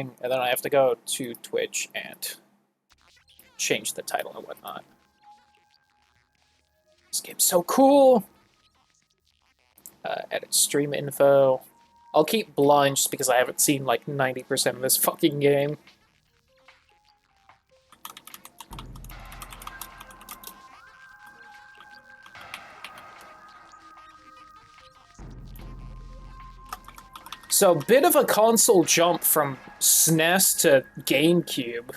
and then I have to go to Twitch and change the title and whatnot. This game's so cool! Edit stream info. I'll keep blind just because I haven't seen like 90% of this fucking game. So, bit of a console jump from SNES to GameCube.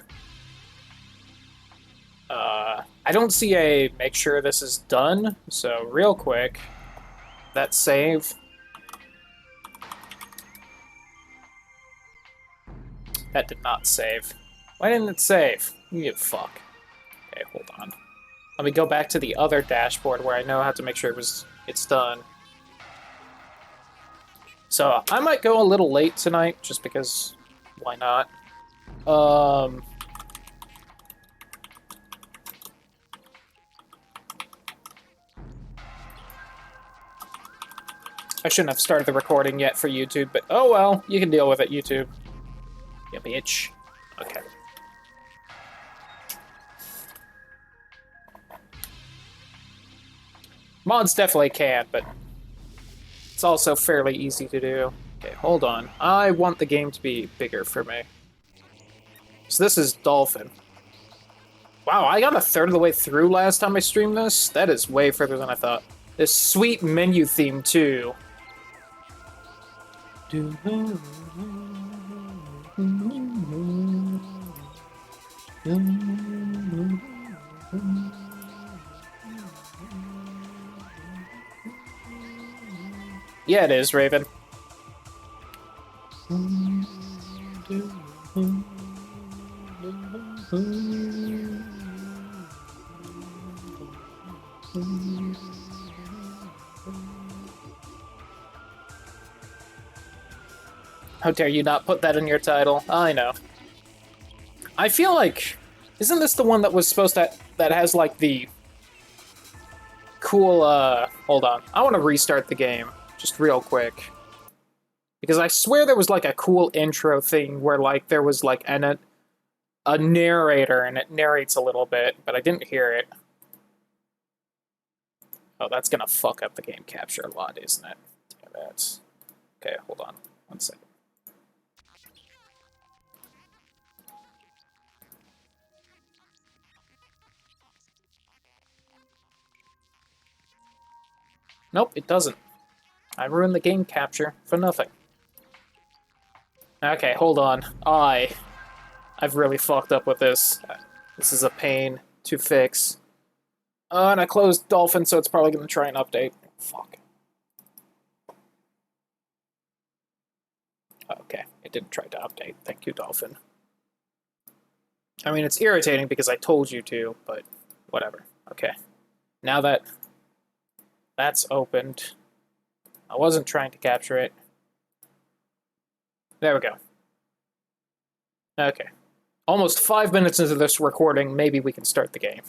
I don't see a make sure this is done, so real quick, that save. That did not save. Why didn't it save? You give a fuck. Okay, hold on. Let me go back to the other dashboard where I know how to make sure it's done. So I might go a little late tonight, just because why not? I shouldn't have started the recording yet for YouTube, but oh well, you can deal with it, YouTube. You bitch. Okay. Mods definitely can, but it's also fairly easy to do. Okay, hold on. I want the game to be bigger for me. So this is Dolphin. Wow, I got a third of the way through last time I streamed this? That is way further than I thought. This sweet menu theme, too. Yeah, it is, Raven. How dare you not put that in your title? I know. I feel like... Isn't this the one that was supposed to... that has, like, the... cool, Hold on. I want to restart the game. Just real quick. Because I swear there was, like, a cool intro thing where, like, there was, like, a narrator, and it narrates a little bit, but I didn't hear it. Oh, that's gonna fuck up the game capture a lot, isn't it? Damn it. Okay, hold on. 1 second. Nope, it doesn't. I ruined the game capture for nothing. Okay, hold on. I've really fucked up with this. This is a pain to fix. And I closed Dolphin, so it's probably going to try and update. Fuck. Okay, it didn't try to update. Thank you, Dolphin. I mean, it's irritating because I told you to, but whatever. Okay. Now that that's opened, I wasn't trying to capture it. There we go. Okay. Almost 5 minutes into this recording, maybe we can start the game.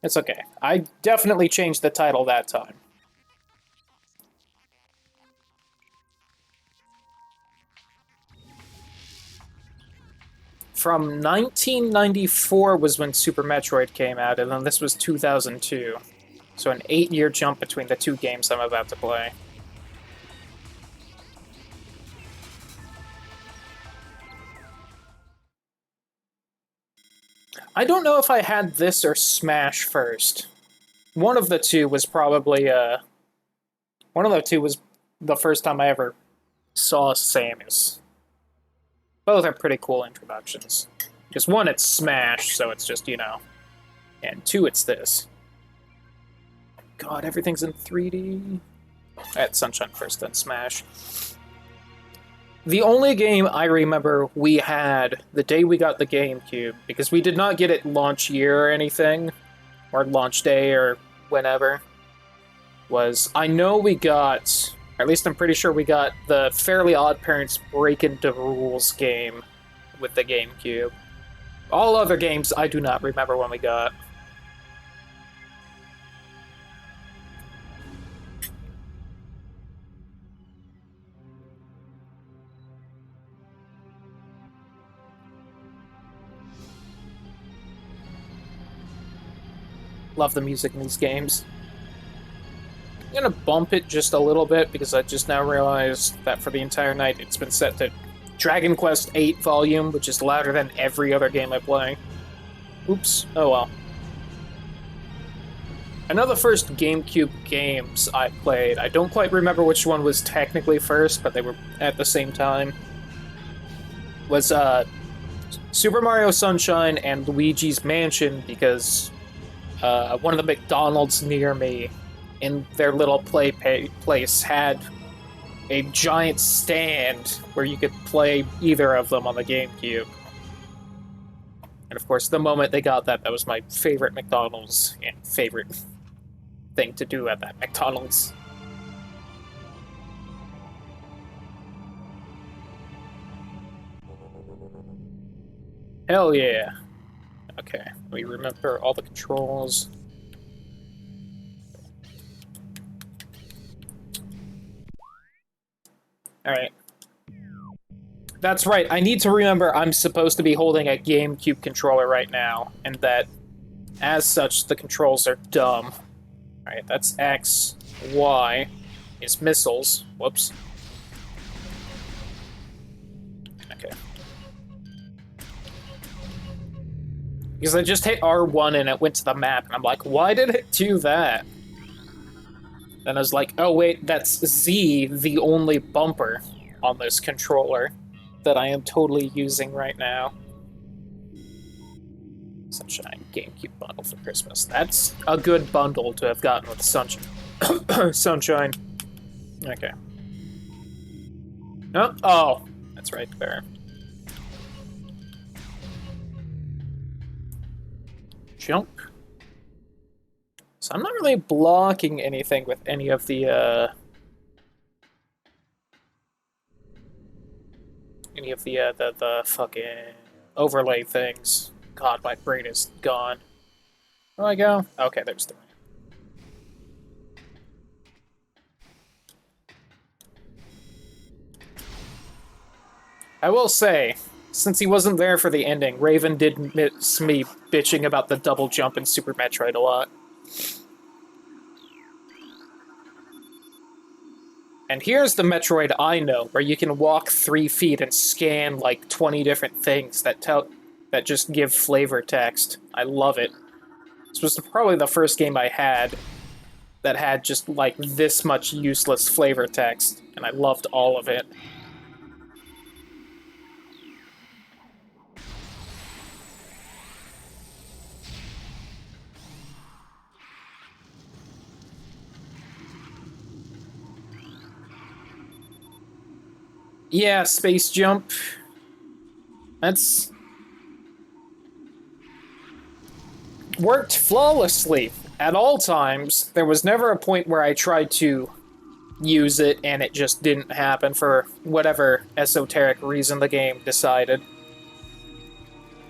It's okay. I definitely changed the title that time. From 1994 was when Super Metroid came out, and then this was 2002. So an 8-year jump between the two games I'm about to play. I don't know if I had this or Smash first. One of the two was probably, one of the two was the first time I ever saw Samus. Both are pretty cool introductions. Because one, it's Smash, so it's just, you know. And two, it's this. God, everything's in 3D. I had Sunshine first, then Smash. The only game I remember we had the day we got the GameCube, because we did not get it launch year or anything, or launch day or whenever, was I know we got, or at least I'm pretty sure we got the Fairly Odd Parents Break Into Rules game with the GameCube. All other games I do not remember when we got. Love the music in these games. I'm gonna bump it just a little bit because I just now realized that for the entire night it's been set to Dragon Quest VIII volume, which is louder than every other game I play. Oops. Oh well. I know the first GameCube games I played, I don't quite remember which one was technically first, but they were at the same time, was Super Mario Sunshine and Luigi's Mansion, because one of the McDonald's near me in their little place had a giant stand where you could play either of them on the GameCube. And of course, the moment they got that, that was my favorite McDonald's and favorite thing to do at that McDonald's. Hell yeah. Okay, let me remember all the controls. Alright. That's right, I need to remember I'm supposed to be holding a GameCube controller right now, and that, as such, the controls are dumb. Alright, that's X. Y is missiles. Whoops. Okay. Because I just hit R1 and it went to the map, and I'm like, why did it do that? Then I was like, oh wait, that's Z, the only bumper on this controller that I am totally using right now. Sunshine GameCube bundle for Christmas. That's a good bundle to have gotten with Sunshine. Sunshine. Okay. Oh, that's right there. Jump. So I'm not really blocking anything with any of the the fucking overlay things. God, my brain is gone. Where do I go? Okay, there's the ramp. I will say, since he wasn't there for the ending, Raven did miss me bitching about the double jump in Super Metroid a lot. And here's the Metroid I know, where you can walk 3 feet and scan like 20 different things that just give flavor text. I love it. This was probably the first game I had that had just like this much useless flavor text, and I loved all of it. Yeah, space jump. That's worked flawlessly at all times. There was never a point where I tried to use it and it just didn't happen for whatever esoteric reason the game decided.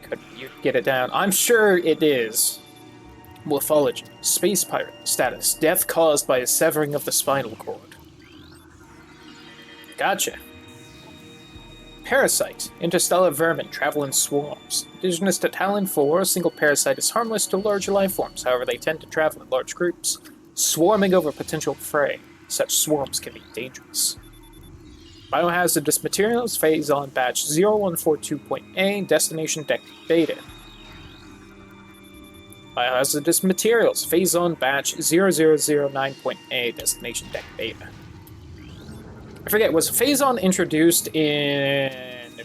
Could you get it down? I'm sure it is. Morphology. Space pirate. Status. Death caused by a severing of the spinal cord. Gotcha. Parasite. Interstellar vermin travel in swarms. Indigenous to Talon 4, a single parasite is harmless to larger life forms, however they tend to travel in large groups, swarming over potential prey. Such swarms can be dangerous. Biohazardous materials, phase on batch 0142.A, destination deck beta. Biohazardous materials, phase on batch 0009.A, destination deck beta. I forget, was Phazon introduced in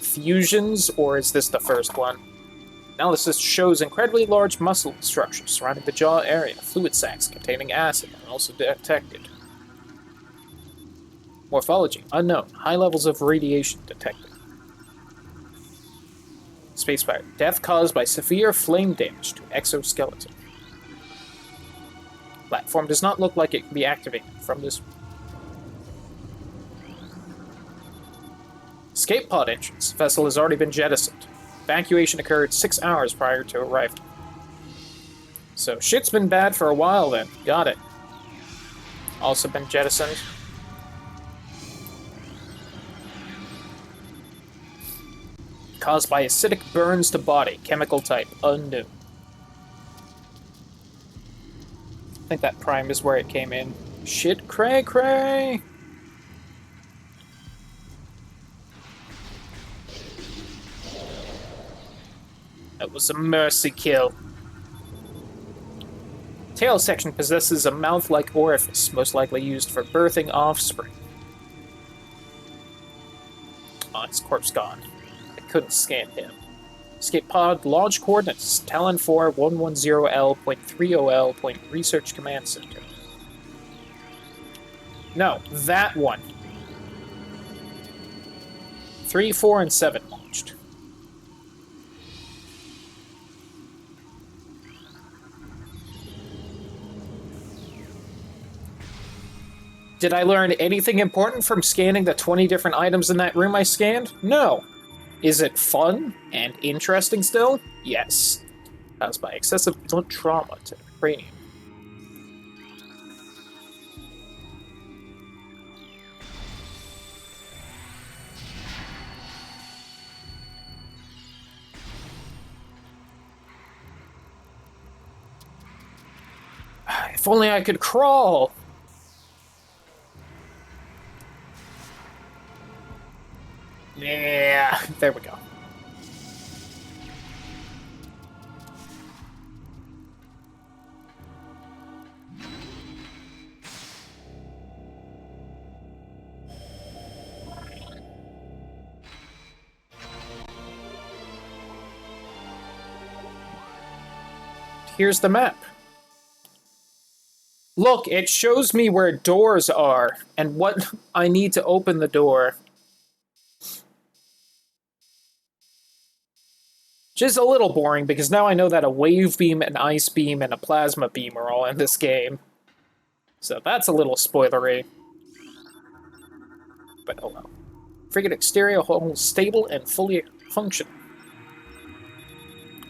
Fusions, or is this the first one? Analysis shows incredibly large muscle structures surrounding the jaw area. Fluid sacs containing acid are also detected. Morphology, unknown. High levels of radiation detected. Space pirate, death caused by severe flame damage to exoskeleton. Platform does not look like it can be activated from this. Escape pod entrance. Vessel has already been jettisoned. Evacuation occurred 6 hours prior to arrival. So shit's been bad for a while then. Got it. Also been jettisoned. Caused by acidic burns to body. Chemical type unknown. think that prime is where it came in. Shit, cray cray! That was a mercy kill. Tail section possesses a mouth-like orifice, most likely used for birthing offspring. Oh, his corpse gone. I couldn't scan him. Escape pod, launch coordinates, Talon 4, 110L.30L. Research Command Center. No, that one. 3, 4, and 7 launched. Did I learn anything important from scanning the 20 different items in that room I scanned? No. Is it fun and interesting still? Yes. Caused by excessive blunt trauma to the cranium. If only I could crawl! Yeah, there we go. Here's the map. Look, it shows me where doors are and what I need to open the door. Which is a little boring, because now I know that a wave beam, an ice beam, and a plasma beam are all in this game. So that's a little spoilery. But oh well. Frigate exterior hull stable and fully functional.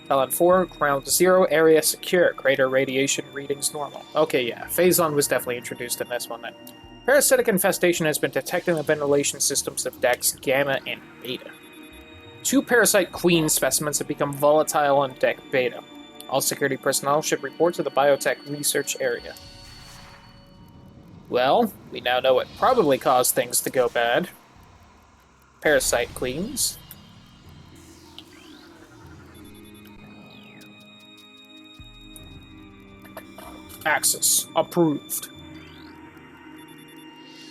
Talon 4, ground 0, area secure. Crater radiation readings normal. Okay, yeah, Phazon was definitely introduced in this one then. Parasitic infestation has been detected in the ventilation systems of decks Gamma and Beta. 2 parasite queen specimens have become volatile on deck Beta. All security personnel should report to the biotech research area. Well, we now know what probably caused things to go bad. Parasite queens. Access approved.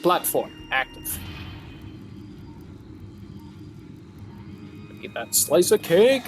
Platform active. Eat that slice of cake.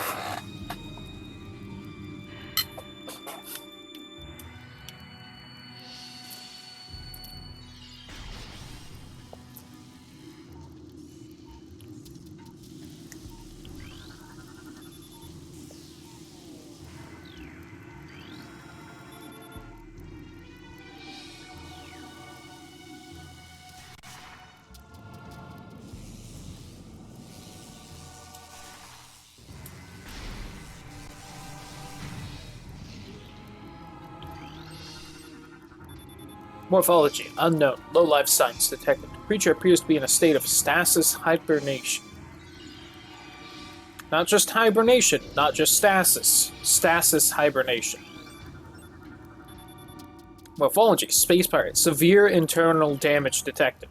Morphology unknown. Low life signs detected. Creature appears to be in a state of stasis hibernation. Not just hibernation, not just stasis. Stasis hibernation. Morphology, space pirate. Severe internal damage detected.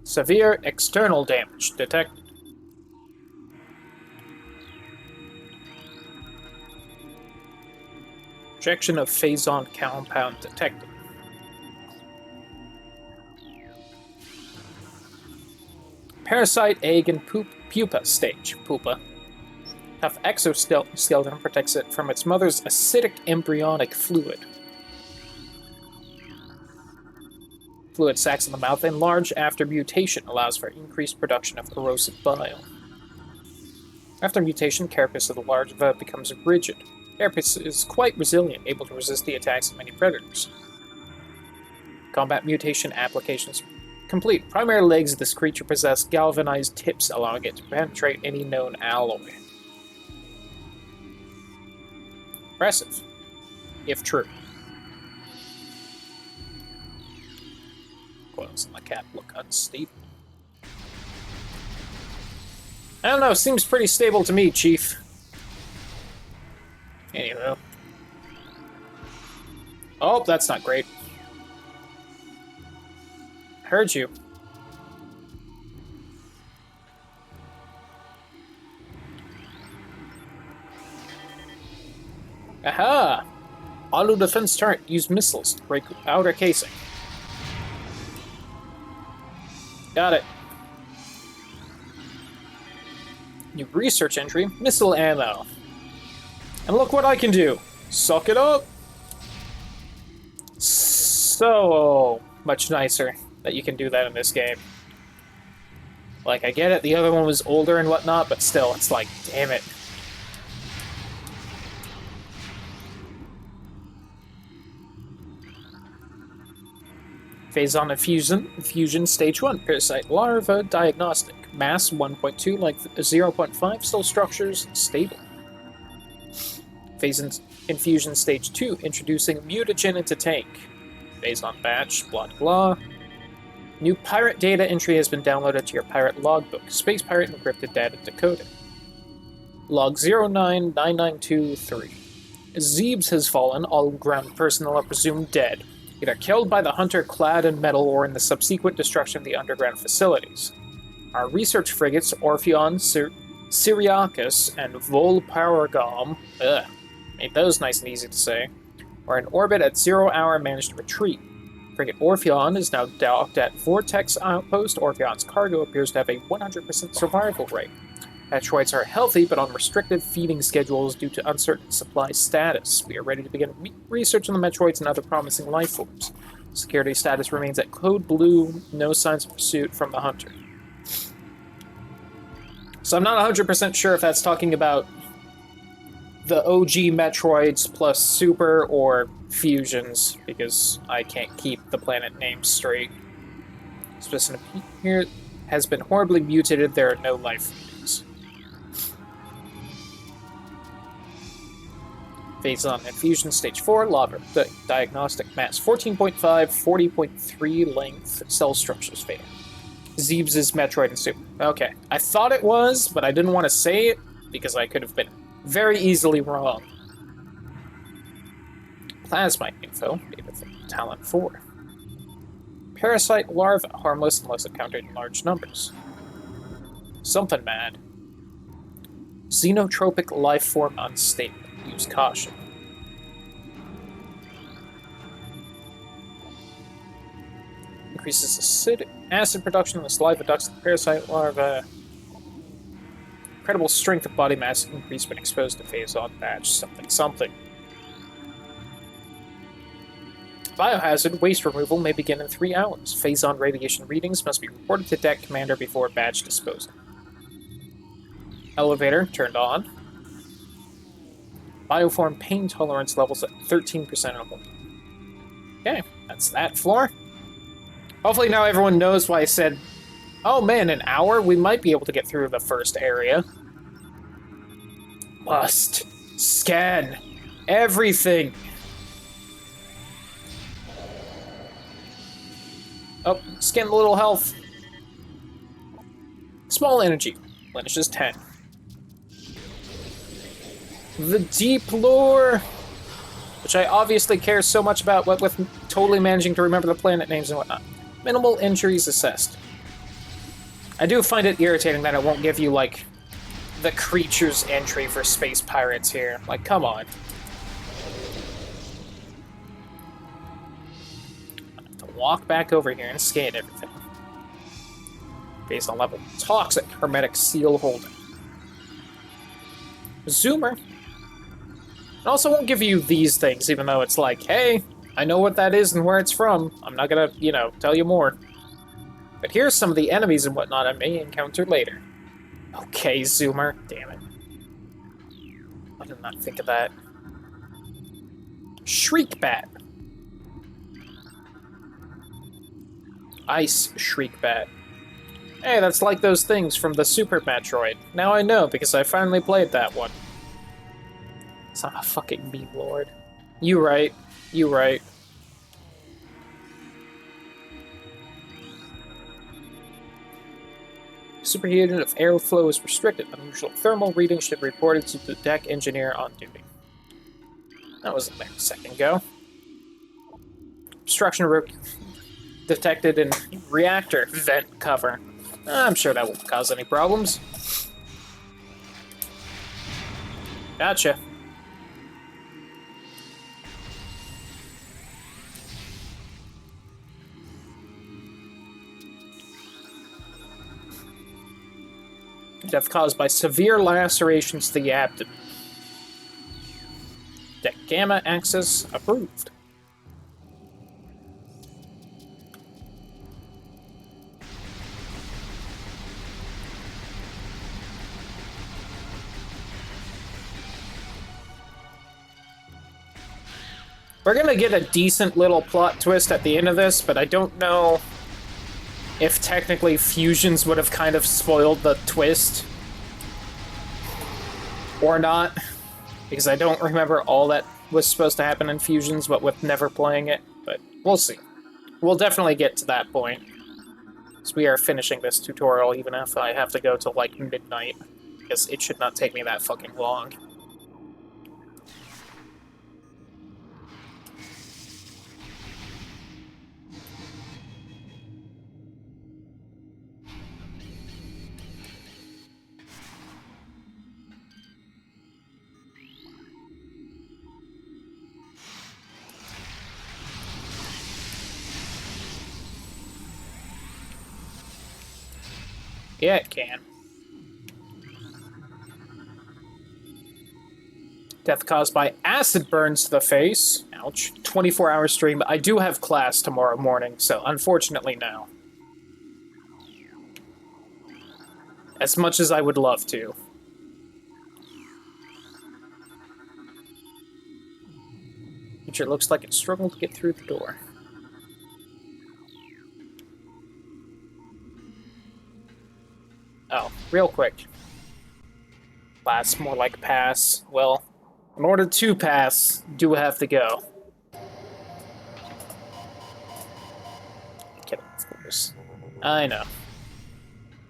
Severe external damage detected. Projection of Phazon compound detected. Parasite, egg, and pupa stage. Pupa. Tough exoskeleton protects it from its mother's acidic embryonic fluid. Fluid sacs in the mouth enlarge after mutation, allows for increased production of corrosive bile. After mutation, carapace of the larva becomes rigid. Carapace is quite resilient, able to resist the attacks of many predators. Combat mutation applications complete. Primary legs of this creature possess galvanized tips, allowing it to penetrate any known alloy. Impressive, if true. Coils on the cap look unstable. I don't know, seems pretty stable to me, Chief. Anywho. Oh, that's not great. Heard you. Aha! Auto defense turret. Use missiles to break outer casing. Got it. New research entry. Missile ammo. And look what I can do. Suck it up. So much nicer that you can do that in this game. Like, I get it, the other one was older and whatnot, but still, it's like, damn it. Phase on infusion stage 1, parasite larva, diagnostic. Mass 1.2, length 0.5, cell structures stable. Phase infusion stage 2, introducing mutagen into tank. Phase on batch, blah blah. New pirate data entry has been downloaded to your pirate logbook. Space pirate encrypted data decoded. Log 099923. Zeebs has fallen, all ground personnel are presumed dead, either killed by the hunter clad in metal or in the subsequent destruction of the underground facilities. Our research frigates, Orpheon, Syriacus, and Volparagam, made those nice and easy to say, are in orbit at 0 hour and managed to retreat. Frigate Orpheon is now docked at Vortex Outpost. Orpheon's cargo appears to have a 100% survival rate. Metroids are healthy, but on restricted feeding schedules due to uncertain supply status. We are ready to begin research on the Metroids and other promising life forms. Security status remains at Code Blue, no signs of pursuit from the Hunter. So I'm not 100% sure if that's talking about the OG Metroids plus Super or Fusions, because I can't keep the planet names straight. Specimen here has been horribly mutated, there are no life forms. Phase on infusion stage 4, lava diagnostic mass 14.5, 40.3 length, cell structures fatal. Zeebs is Metroid and Super. Okay, I thought it was, but I didn't want to say it because I could have been very easily wrong. Plasmite info, data from Talent 4. Parasite larva, harmless unless encountered in large numbers. Something mad. Xenotropic life form unstable. Use caution. Increases acid production in the saliva ducts of the parasite larva. Incredible strength of body mass increase when exposed to phase-on batch. Something. Biohazard waste removal may begin in 3 hours. Phase-on radiation readings must be reported to deck commander before batch disposal. Elevator turned on. Bioform pain tolerance levels at 13% only. Okay, that's that floor. Hopefully now everyone knows why I said, oh man, an hour? We might be able to get through the first area. Must scan everything. Oh, scan a little health. Small energy, replenishes 10. The deep lore, which I obviously care so much about, what with totally managing to remember the planet names and whatnot. Minimal injuries assessed. I do find it irritating that it won't give you, like, the creature's entry for space pirates here. Like, come on. I have to walk back over here and scan everything. Based on level. Toxic hermetic seal holding. Zoomer. It also won't give you these things, even though it's like, hey, I know what that is and where it's from. I'm not gonna, tell you more. But here's some of the enemies and whatnot I may encounter later. Okay, Zoomer. Damn it. I did not think of that. Shriek Bat. Ice Shriek Bat. Hey, that's like those things from the Super Metroid. Now I know, because I finally played that one. It's not a fucking meme lord. You right. You right. Superheating if airflow is restricted. Unusual thermal readings should be reported to the deck engineer on duty. That was there a second ago. Obstruction detected in reactor vent cover. I'm sure that won't cause any problems. Gotcha. Death caused by severe lacerations to the abdomen. Deck Gamma access approved. We're gonna get a decent little plot twist at the end of this, but I don't know if technically fusions would have kind of spoiled the twist or not, because I don't remember all that was supposed to happen in fusions, but with never playing it, but we'll see. We'll definitely get to that point, because we are finishing this tutorial even if I have to go till like midnight, because it should not take me that fucking long. Yeah, it can. Death caused by acid burns to the face. Ouch. 24-hour stream. I do have class tomorrow morning, so unfortunately no. As much as I would love to. Creature looks like it struggled to get through the door. Oh, real quick. Pass, more like pass. Well, in order to pass, do have to go. Kidding, of course. I know.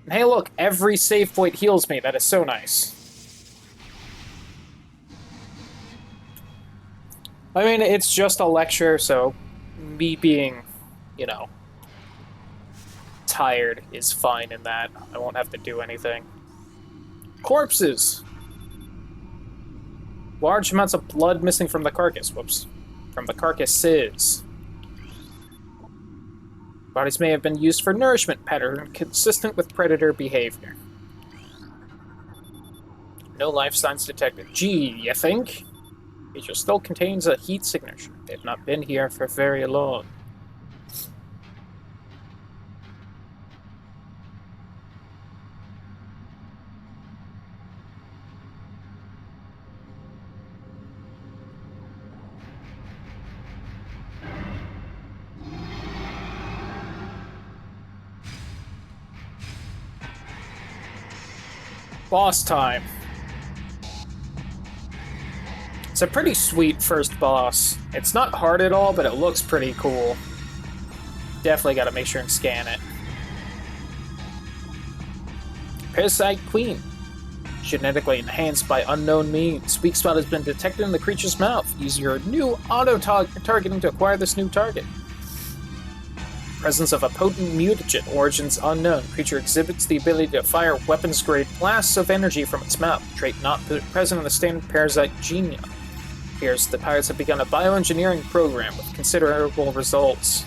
And hey, look, every save point heals me. That is so nice. I mean, it's just a lecture, so me being, you know, tired is fine in that. I won't have to do anything. Corpses! Large amounts of blood missing from the carcass. Whoops. From the carcasses. Bodies may have been used for nourishment pattern consistent with predator behavior. No life signs detected. Gee, you think? Creature still contains a heat signature. They've not been here for very long. Boss time. It's a pretty sweet first boss. It's not hard at all, but it looks pretty cool. Definitely gotta make sure and scan it. Parasite Queen. Genetically enhanced by unknown means. Weak spot has been detected in the creature's mouth. Use your new auto-targeting to acquire this new target. Presence of a potent mutagen, origins unknown. Creature exhibits the ability to fire weapons-grade blasts of energy from its mouth, trait not present in the standard parasite genome. Appears the pirates have begun a bioengineering program with considerable results.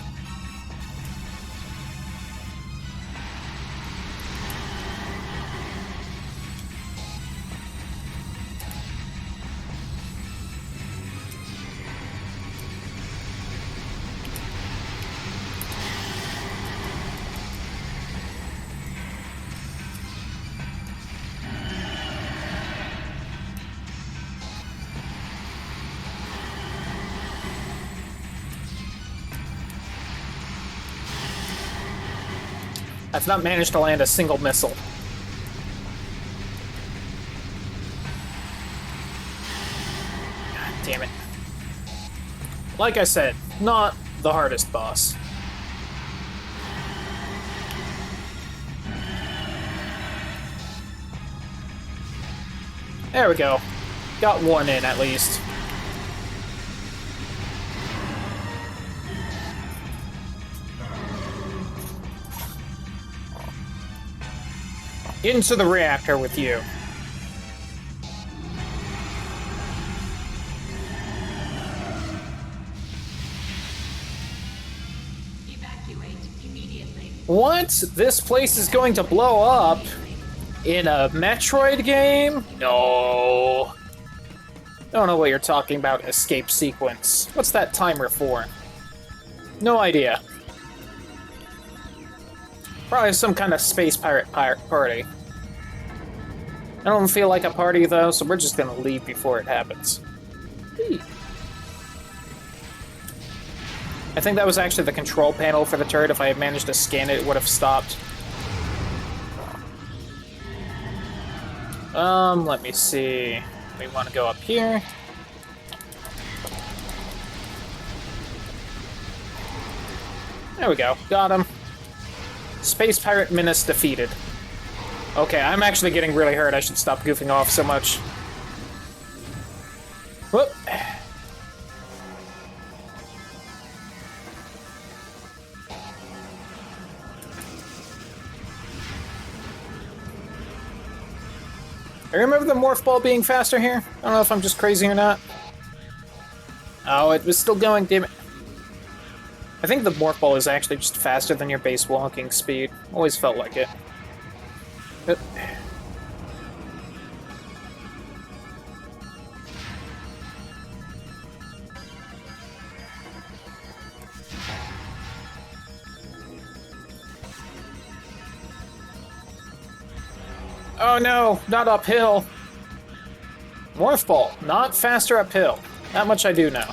I've not managed to land a single missile. God damn it. Like I said, not the hardest boss. There we go. Got one in, at least. Into the reactor with you. Evacuate immediately. What? This place is going to blow up in a Metroid game? No. I don't know what you're talking about, escape sequence. What's that timer for? No idea. Probably some kind of space pirate party. I don't feel like a party, though, so we're just gonna leave before it happens. I think that was actually the control panel for the turret. If I had managed to scan it, it would have stopped. Let me see. We want to go up here. There we go. Got him. Space Pirate Menace defeated. Okay, I'm actually getting really hurt. I should stop goofing off so much. Whoop. I remember the Morph Ball being faster here. I don't know if I'm just crazy or not. Oh, it was still going, damn it. I think the Morph Ball is actually just faster than your base walking speed. Always felt like it. Oh no, not uphill. Morph Ball, not faster uphill. That much I do know.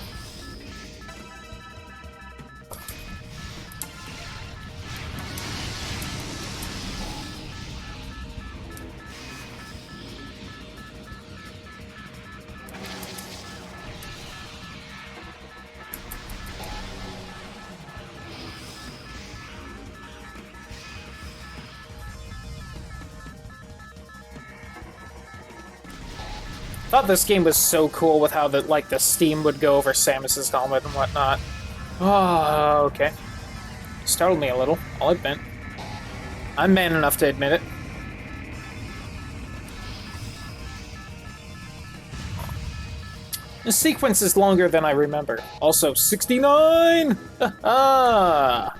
Thought this game was so cool with how the steam would go over Samus's helmet and whatnot. Oh, okay. Startled me a little, I'll admit. I'm man enough to admit it. The sequence is longer than I remember. Also, 69! Ah.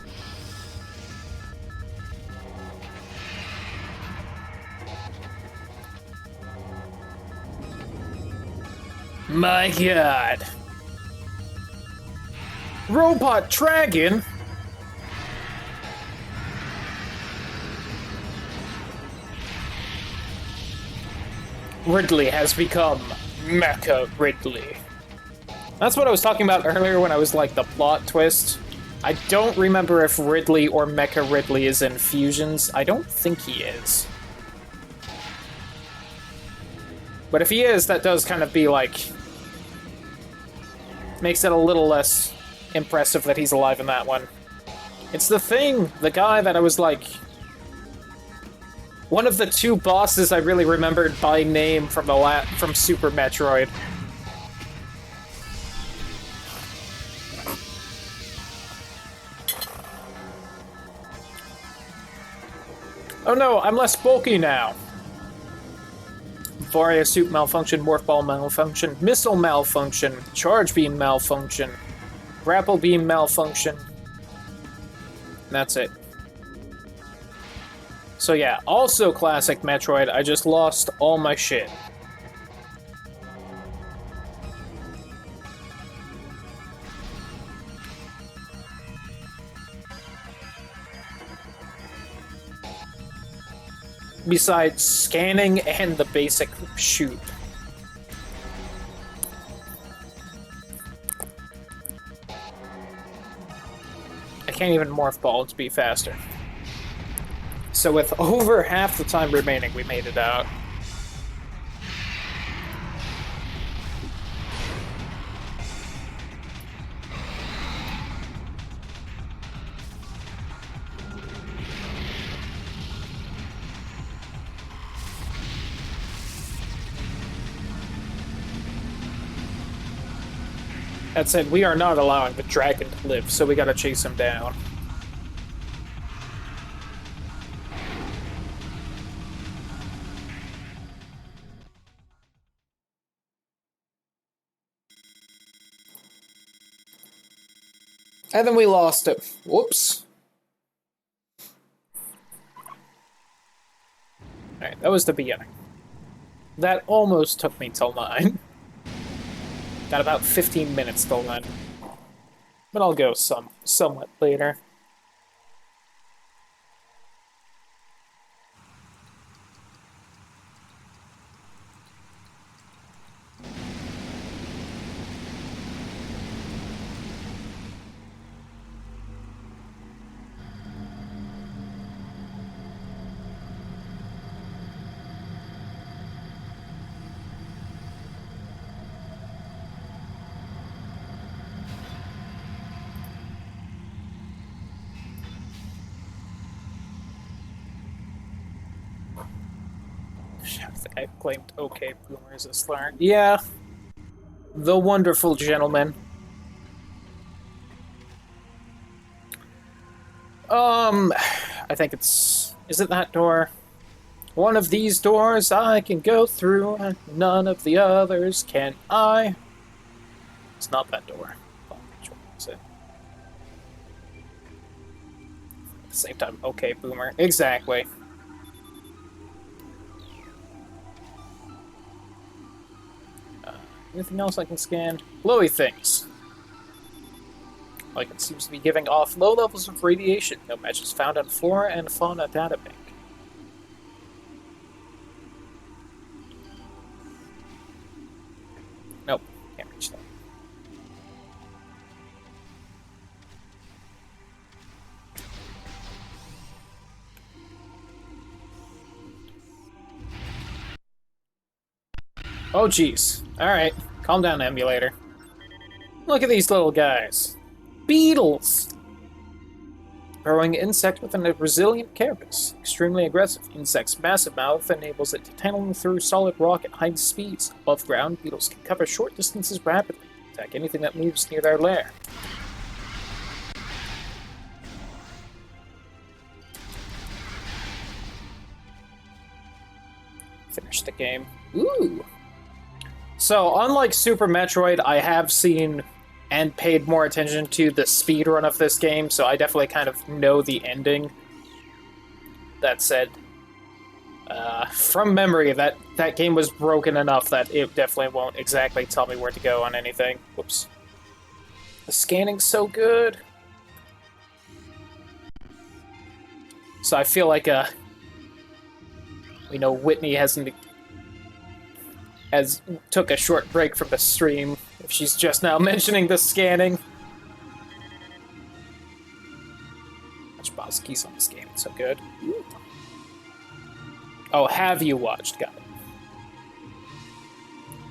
My god. Robot Dragon? Ridley has become Mecha Ridley. That's what I was talking about earlier when I was like the plot twist. I don't remember if Ridley or Mecha Ridley is in Fusions. I don't think he is. But if he is, that does kind of be like... makes it a little less impressive that he's alive in that one. It's the Thing, the guy that I was like... one of the two bosses I really remembered by name from from Super Metroid. Oh no, I'm less bulky now. Varia suit malfunction, morph ball malfunction, missile malfunction, charge beam malfunction, grapple beam malfunction. And that's it. So yeah, also classic Metroid, I just lost all my shit. Besides scanning and the basic shoot. I can't even morph ball to be faster. So with over half the time remaining, we made it out. That said, we are not allowing the dragon to live, so we gotta chase him down. And then we lost it. Whoops. Alright, that was the beginning. That almost took me till 9. Got about 15 minutes till then. But I'll go somewhat later. I claimed okay boomer as a slur. Yeah. The wonderful gentleman. I think it's... Is it that door? One of these doors I can go through, and none of the others can I. It's not that door. Which one is it? At the same time, okay, boomer. Exactly. Anything else I can scan? Glowy things. Like it seems to be giving off low levels of radiation. No matches found on flora and fauna databank. Nope, can't reach that. Oh jeez. Alright, calm down, emulator. Look at these little guys. Beetles! Growing insect with a resilient carapace. Extremely aggressive. Insect's massive mouth enables it to tunnel through solid rock at high speeds. Above ground, beetles can cover short distances rapidly. Attack anything that moves near their lair. Finish the game. Ooh! So, unlike Super Metroid, I have seen and paid more attention to the speedrun of this game, so I definitely kind of know the ending. That said, from memory, that game was broken enough that it definitely won't exactly tell me where to go on anything. Whoops. The scanning's so good. So I feel like, we know Whitney took a short break from the stream, if she's just now mentioning the scanning. Watch boss keys on this game, it's so good. Ooh. Oh, have you watched? Got it.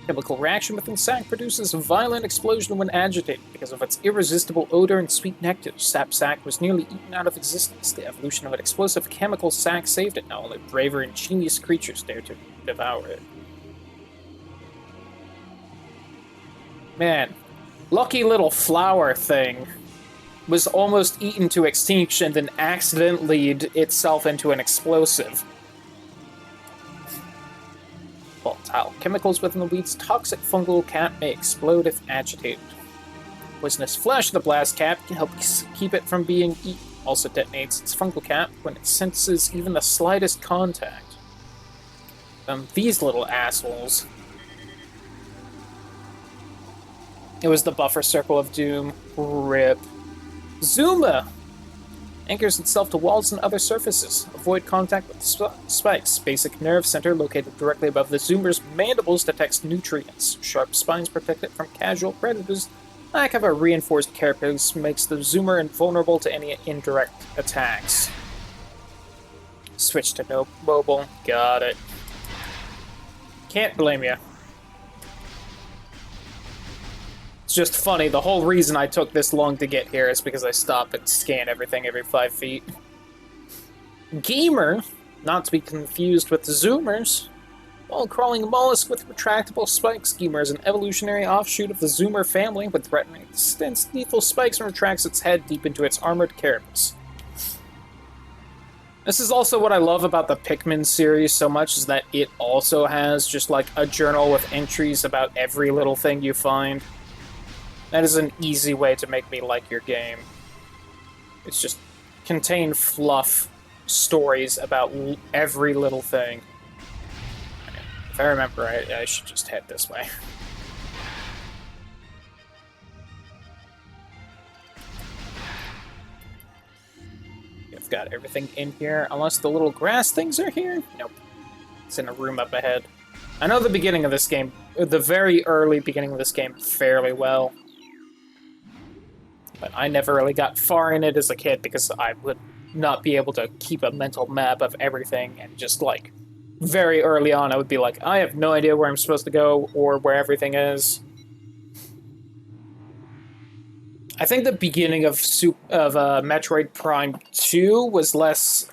Chemical reaction within sac produces a violent explosion when agitated. Because of its irresistible odor and sweet nectar, sap sac was nearly eaten out of existence. The evolution of an explosive chemical sac saved it. Now only braver, ingenious creatures dare to devour it. Man, lucky little flower thing was almost eaten to extinction and accidentally itself into an explosive. Volatile chemicals within the weed's toxic fungal cap may explode if agitated. Poisonous flesh of the blast cap can help keep it from being eaten. Also detonates its fungal cap when it senses even the slightest contact. These little assholes. It was the buffer circle of doom. RIP. Zuma! Anchors itself to walls and other surfaces. Avoid contact with spikes. Basic nerve center located directly above the zoomer's mandibles detects nutrients. Sharp spines protect it from casual predators. Lack of a reinforced carapace makes the zoomer invulnerable to any indirect attacks. Switch to no mobile. Got it. Can't blame you. It's just funny, the whole reason I took this long to get here is because I stopped and scanned everything every 5 feet. Gamer, not to be confused with the Zoomers. Wall-crawling mollusk with retractable spike schemer is an evolutionary offshoot of the zoomer family with threatening extends lethal spikes and retracts its head deep into its armored carapace. This is also what I love about the Pikmin series so much, is that it also has just like a journal with entries about every little thing you find. That is an easy way to make me like your game. It's just contain fluff stories about every little thing. If I remember right, I should just head this way. I've got everything in here, unless the little grass things are here? Nope. It's in a room up ahead. I know the beginning of this game, the very early beginning of this game, fairly well. But I never really got far in it as a kid because I would not be able to keep a mental map of everything, and just like very early on I would be like, I have no idea where I'm supposed to go or where everything is. I think the beginning of Metroid Prime 2 was less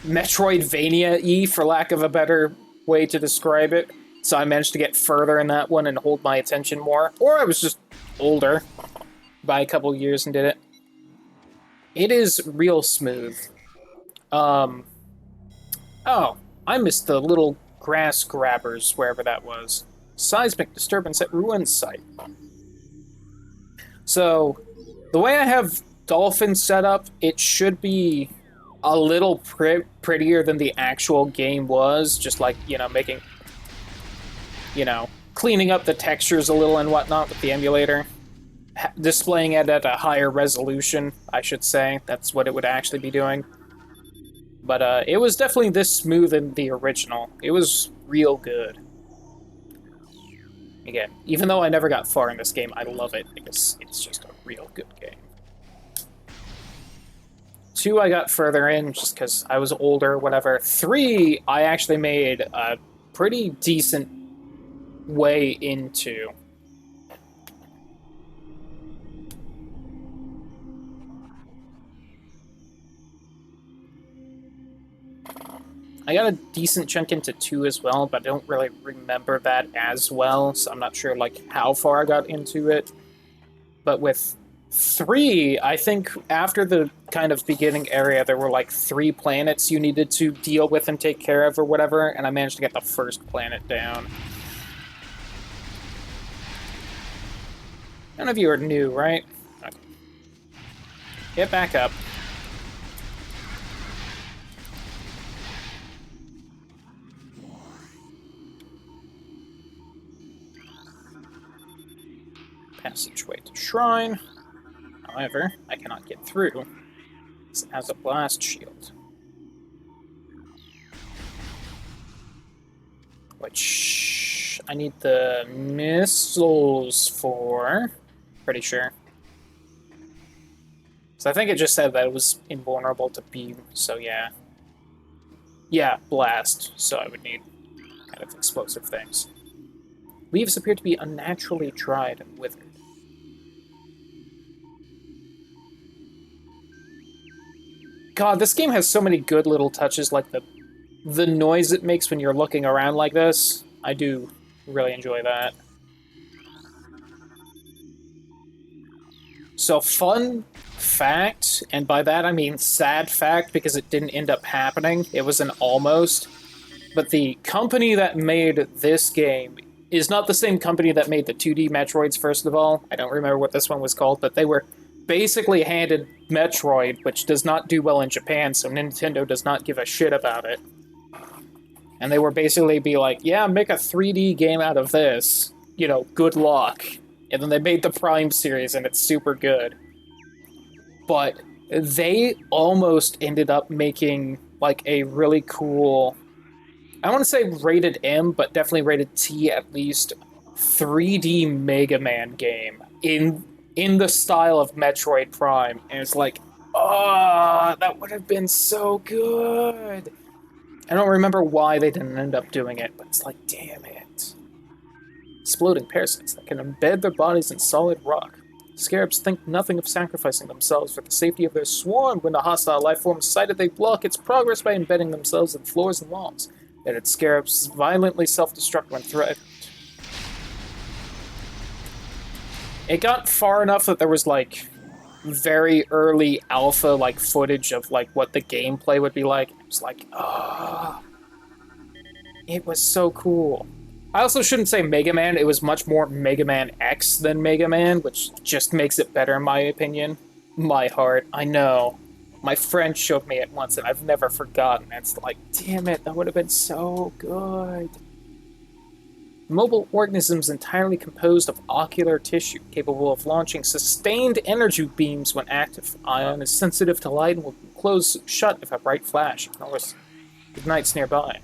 Metroidvania-y, for lack of a better way to describe it. So I managed to get further in that one and hold my attention more. Or I was just older by a couple years and did it. It is real smooth. Oh, I missed the little grass grabbers, wherever that was. Seismic disturbance at ruin site. So, the way I have Dolphin set up, it should be a little prettier than the actual game was. Just like, making, cleaning up the textures a little and whatnot with the emulator. Displaying it at a higher resolution, I should say. That's what it would actually be doing. But it was definitely this smooth in the original. It was real good. Again, even though I never got far in this game, I love it because it's just a real good game. 2, I got further in just because I was older, whatever. 3, I actually made a pretty decent way into. I got a decent chunk into 2 as well, but I don't really remember that as well, so I'm not sure like how far I got into it. But with 3, I think after the kind of beginning area, there were like 3 planets you needed to deal with and take care of or whatever, and I managed to get the first planet down. None of you are new, right? Okay. Get back up. Passageway to Shrine. However, I cannot get through. It has a blast shield. Which I need the missiles for. Pretty sure. So I think it just said that it was invulnerable to beam, so yeah. Yeah, blast, so I would need kind of explosive things. Leaves appear to be unnaturally dried and withered. God, this game has so many good little touches, like the noise it makes when you're looking around like this. I do really enjoy that. So, fun fact, and by that I mean sad fact because it didn't end up happening. It was an almost. But the company that made this game is not the same company that made the 2D Metroids, first of all. I don't remember what this one was called, but they were basically handed Metroid, which does not do well in Japan, so Nintendo does not give a shit about it. And they were basically be like, yeah, make a 3D game out of this. Good luck. And then they made the Prime series, and it's super good. But they almost ended up making, like, a really cool, I want to say rated M, but definitely rated T at least, 3D Mega Man game in the style of Metroid Prime. And it's like, oh, that would have been so good. I don't remember why they didn't end up doing it, but it's like, damn it. Exploding parasites that can embed their bodies in solid rock. Scarabs think nothing of sacrificing themselves for the safety of their swarm. When a hostile life form is sighted, they block its progress by embedding themselves in floors and walls. that its scarabs violently self-destruct when threatened. It got far enough that there was, like, very early alpha, like, footage of, like, what the gameplay would be like. It was like, oh, it was so cool. I also shouldn't say Mega Man, it was much more Mega Man X than Mega Man, which just makes it better in my opinion. My heart, I know. My friend showed me it once and I've never forgotten. It's like, damn it, that would have been so good. Mobile organisms entirely composed of ocular tissue, capable of launching sustained energy beams when active. Ion is sensitive to light and will close shut if a bright flash ignites nearby.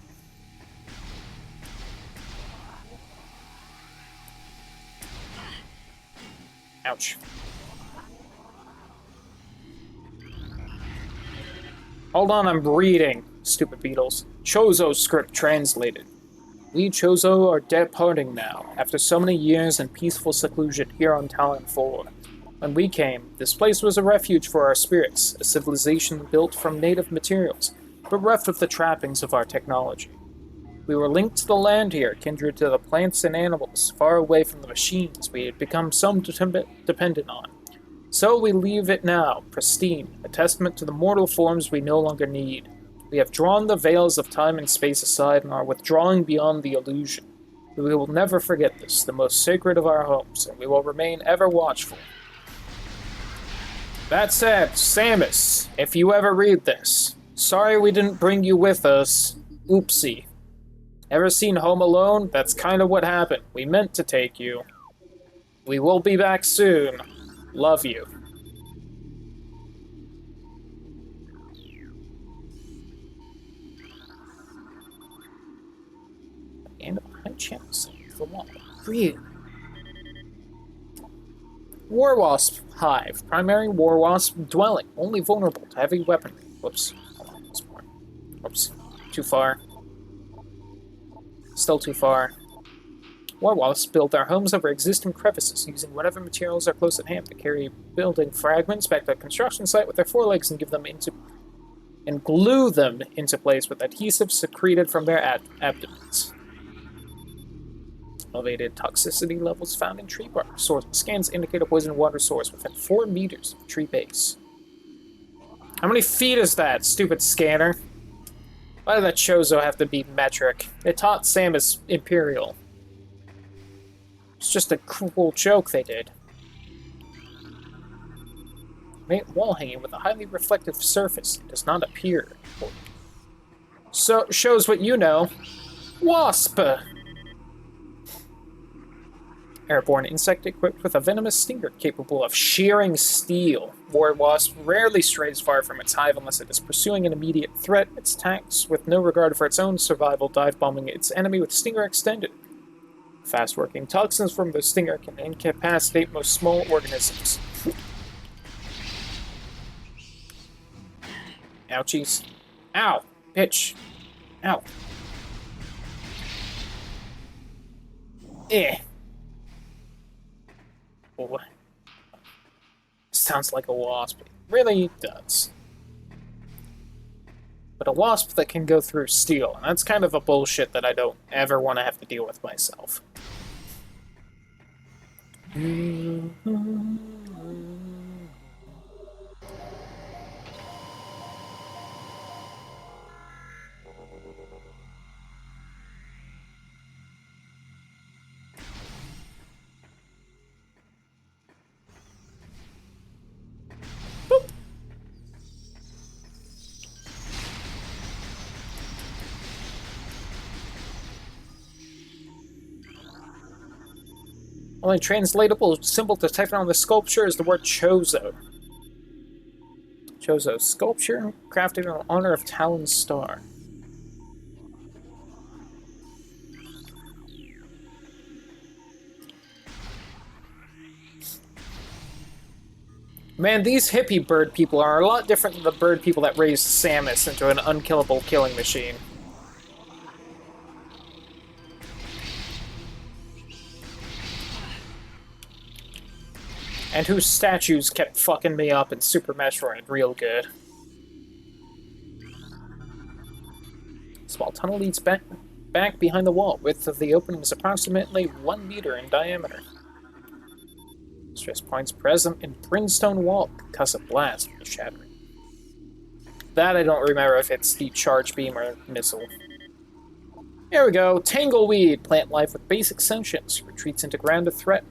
Ouch. Hold on, I'm reading. Stupid beetles. Chozo script translated. We Chozo are departing now, after so many years in peaceful seclusion here on Talon 4. When we came, this place was a refuge for our spirits, a civilization built from native materials, bereft of the trappings of our technology. We were linked to the land here, kindred to the plants and animals, far away from the machines we had become so dependent on. So we leave it now, pristine, a testament to the mortal forms we no longer need. We have drawn the veils of time and space aside and are withdrawing beyond the illusion. We will never forget this, the most sacred of our homes, and we will remain ever watchful. That said, Samus, if you ever read this, sorry we didn't bring you with us. Oopsie. Ever seen Home Alone? That's kind of what happened. We meant to take you. We will be back soon. Love you. And behind channels for long. Breathe. War Wasp Hive. Primary War Wasp dwelling. Only vulnerable to heavy weaponry. Whoops. Hold on, once more. Whoops. Too far. Still too far. War Wasps build their homes over existing crevices, using whatever materials are close at hand to carry building fragments back to the construction site with their forelegs and glue them into place with adhesive secreted from their abdomens. Elevated toxicity levels found in tree bark. Scans indicate a poison water source within 4 meters of tree base. How many feet is that, stupid scanner? Why did that Chozo have to be metric? They taught Samus Imperial. It's just a cruel joke they did. Wall hanging with a highly reflective surface. It does not appear. So, shows what you know. Wasp! Airborne insect equipped with a venomous stinger capable of shearing steel. War Wasp rarely strays far from its hive unless it is pursuing an immediate threat. It attacks with no regard for its own survival, dive-bombing its enemy with stinger extended. Fast-working toxins from the stinger can incapacitate most small organisms. Ouchies. Ow! Bitch. Ow. Eh. Oh. Sounds like a wasp. It really does. But a wasp that can go through steel, and that's kind of a bullshit that I don't ever want to have to deal with myself. Only translatable symbol detected on the sculpture is the word Chozo. Chozo sculpture, crafted in honor of Talon's star. Man, these hippie bird people are a lot different than the bird people that raised Samus into an unkillable killing machine. And whose statues kept fucking me up in Super Metroid real good. Small tunnel leads back behind the wall. Width of the opening is approximately 1 meter in diameter. Stress points present in Brimstone Wall cause a blast from the shattering. That I don't remember if it's the charge beam or missile. Here we go. Tangleweed. Plant life with basic sentience. Retreats into ground to threat.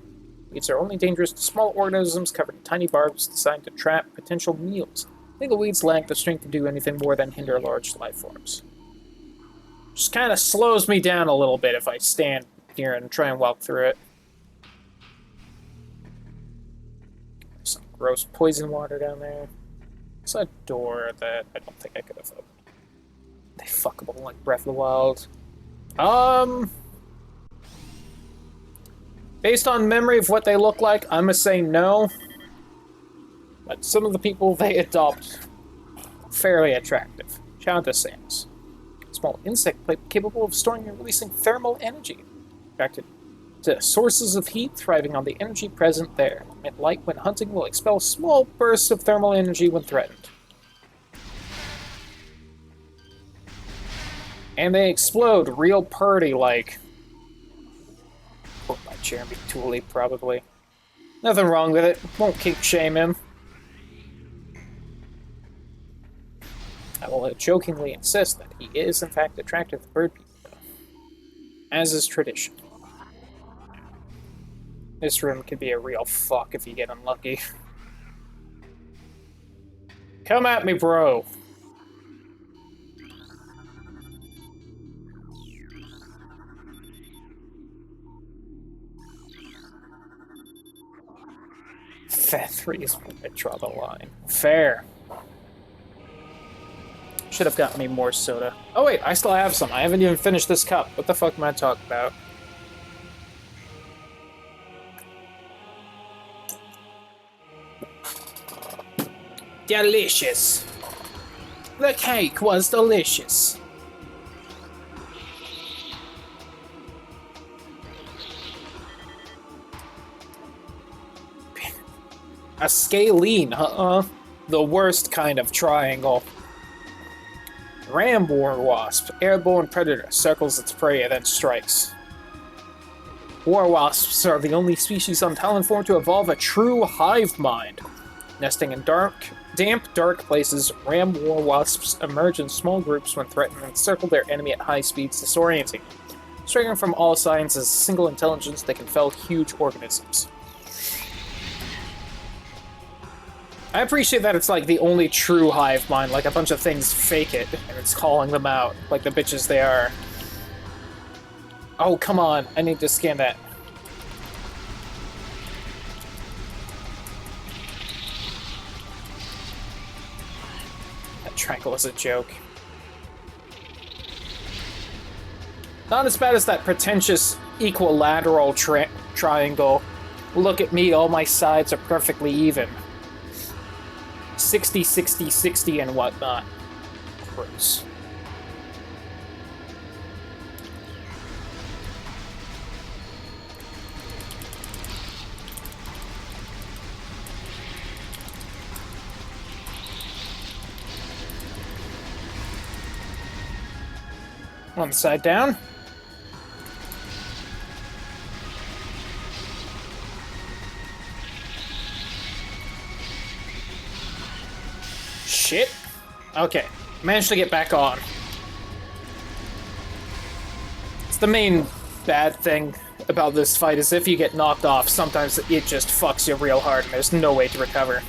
Weeds are only dangerous to small organisms covered in tiny barbs designed to trap potential meals. Tangleweeds lack the strength to do anything more than hinder large life forms. Just kind of slows me down a little bit if I stand here and try and walk through it. Some gross poison water down there. It's a door that I don't think I could have opened. They fuckable like Breath of the Wild. Based on memory of what they look like, I'm gonna say no. But some of the people they adopt, fairly attractive. Shout out to Sans. Small insect plate capable of storing and releasing thermal energy. Attracted to sources of heat, thriving on the energy present there. Emit light when hunting will expel small bursts of thermal energy when threatened. And they explode real party-like. Quote by Jeremy Tooley, probably. Nothing wrong with it. Won't kink shame him. I will jokingly insist that he is, in fact, attracted to bird people, though. As is tradition. This room could be a real fuck if you get unlucky. Come at me, bro! Fat 3 is where I draw the line. Fair. Should have gotten me more soda. Oh wait, I still have some. I haven't even finished this cup. What the fuck am I talking about? Delicious. The cake was delicious. A scalene, the worst kind of triangle. Ram-War Wasp, airborne predator, circles its prey and then strikes. War wasps are the only species on Talonform to evolve a true hive mind. Nesting in damp, dark places, ram-war wasps emerge in small groups when threatened and circle their enemy at high speeds, disorienting. Striking from all sides as a single intelligence, they can fell huge organisms. I appreciate that it's like the only true hive mind, like a bunch of things fake it, and it's calling them out, like the bitches they are. Oh, come on, I need to scan that. That triangle is a joke. Not as bad as that pretentious equilateral triangle. Look at me, all my sides are perfectly even. 60, 60, 60, and whatnot. Gross. One side down. Shit. Okay. Managed to get back on. It's the main bad thing about this fight is if you get knocked off, sometimes it just fucks you real hard and there's no way to recover.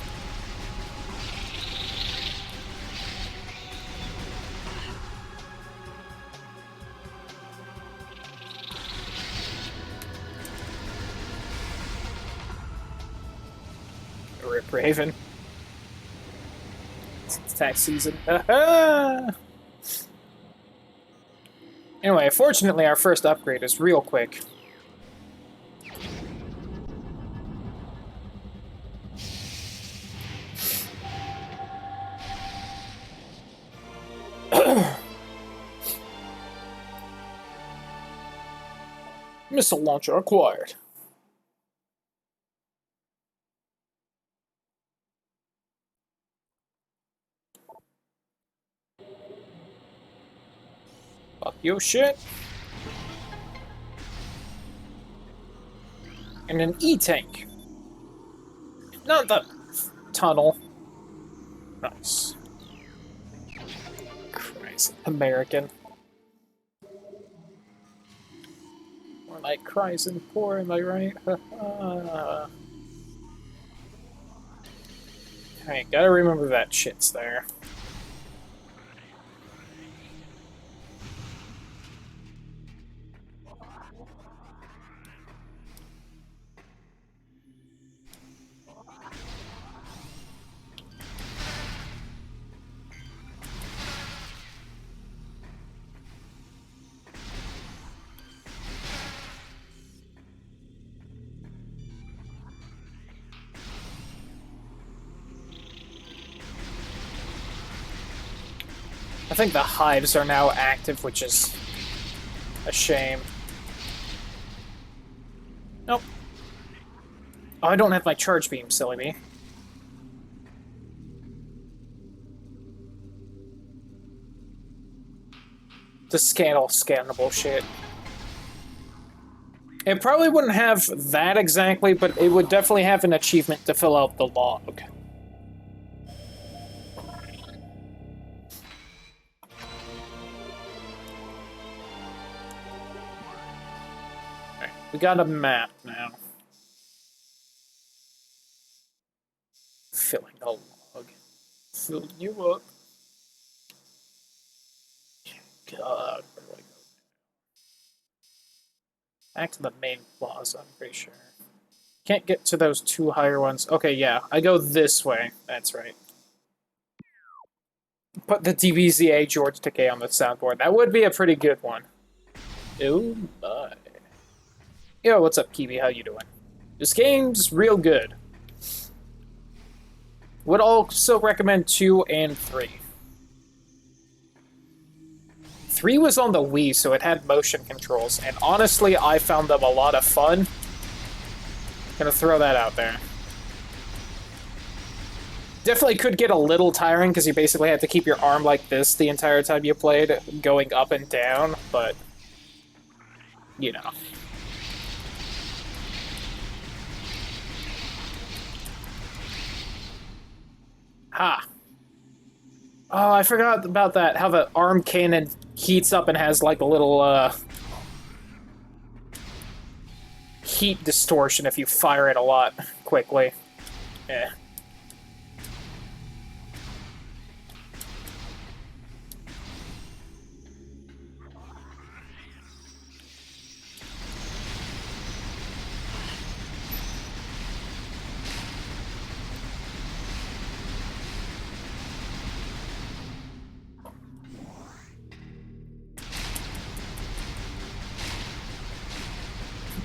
Rip Raven. It's tax season. Anyway, fortunately our first upgrade is real quick. Missile launcher acquired. Fuck your shit. And an E-tank. Not the tunnel. Nice. Christ. American. More like cries and poor, am I right? Alright, gotta remember that shit's there. I think the hives are now active, which is a shame. Nope. Oh, I don't have my charge beam, silly me. To scan all scannable shit. It probably wouldn't have that exactly, but it would definitely have an achievement to fill out the log. Alright, we got a map now. Filling a log. Fill you up. God, where do I go? Back to the main plaza, I'm pretty sure. Can't get to those two higher ones. Okay, yeah, I go this way. That's right. Put the DBZA George Takei on the soundboard. That would be a pretty good one. Oh my. Yo, what's up, Kiwi? How you doing? This game's real good. Would also recommend 2 and 3. 3 was on the Wii, so it had motion controls, and honestly, I found them a lot of fun. Gonna throw that out there. Definitely could get a little tiring, because you basically had to keep your arm like this the entire time you played, going up and down, but, you know. Ha! Oh, I forgot about that, how the arm cannon heats up and has, like, a little, heat distortion if you fire it a lot quickly. Eh.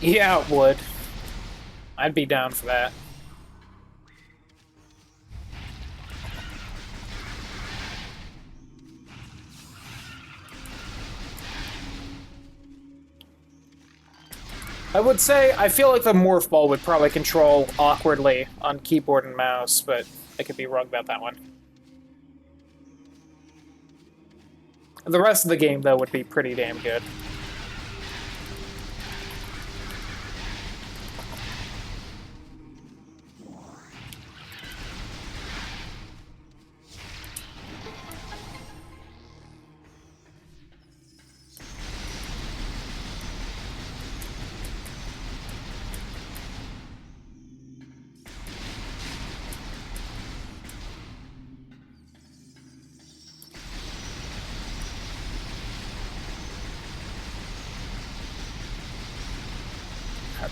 Yeah, it would. I'd be down for that. I would say, I feel like the Morph Ball would probably control awkwardly on keyboard and mouse, but I could be wrong about that one. The rest of the game, though, would be pretty damn good.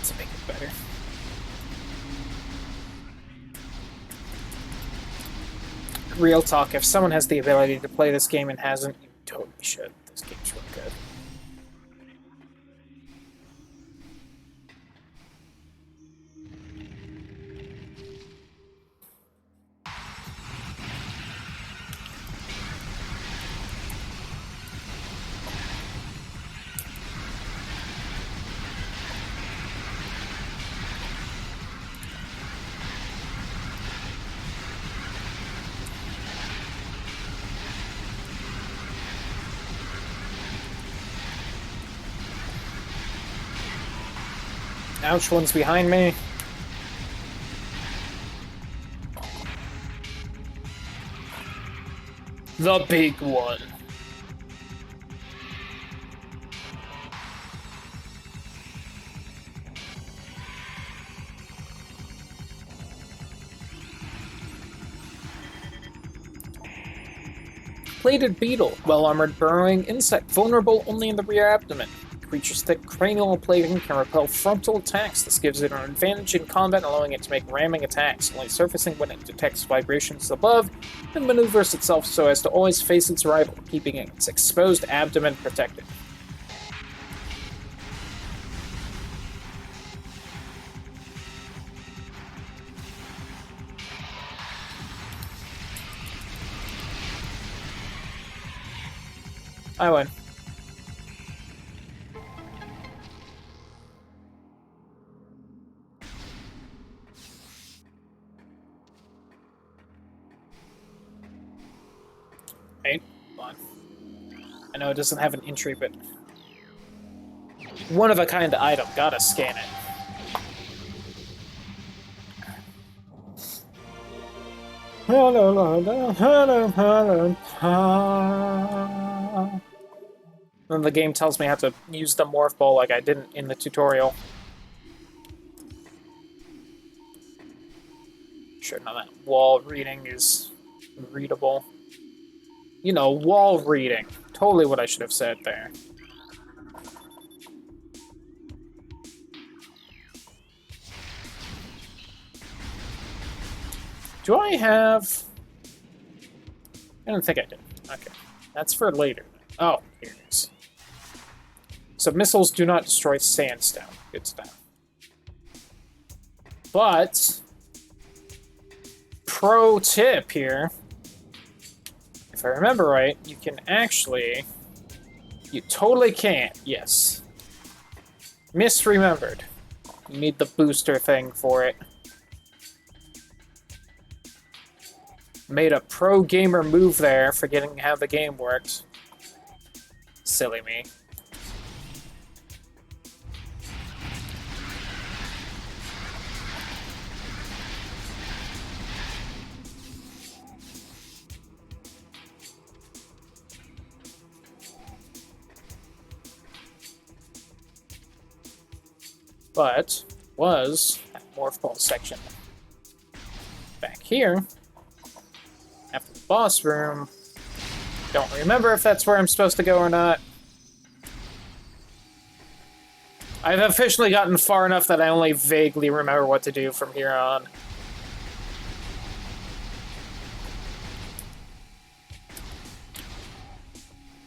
To make it better. Real talk, if someone has the ability to play this game and hasn't, you totally should. This game's really good. Ouch, one's behind me. The big one. Plated beetle, well-armored burrowing insect, vulnerable only in the rear abdomen. Creature's thick cranial plating can repel frontal attacks. This gives it an advantage in combat, allowing it to make ramming attacks, only surfacing when it detects vibrations above, and maneuvers itself so as to always face its rival, keeping its exposed abdomen protected. I win. Right? Hold on. I know it doesn't have an entry, but one of a kind item. Gotta scan it. Then the game tells me I have to use the morph ball like I didn't in the tutorial. Sure, none of that wall reading is readable. You know, wall reading. Totally what I should have said there. Do I have... I don't think I did. Okay. That's for later. Oh, here it is. So missiles do not destroy sandstone. Good stuff. But... pro tip here. If I remember right, you can actually... You totally can't, yes. Misremembered. You need the booster thing for it. Made a pro gamer move there, forgetting how the game worked. Silly me. But was that morph ball section back here after the boss room. Don't remember if that's where I'm supposed to go or not. I've officially gotten far enough that I only vaguely remember what to do from here on.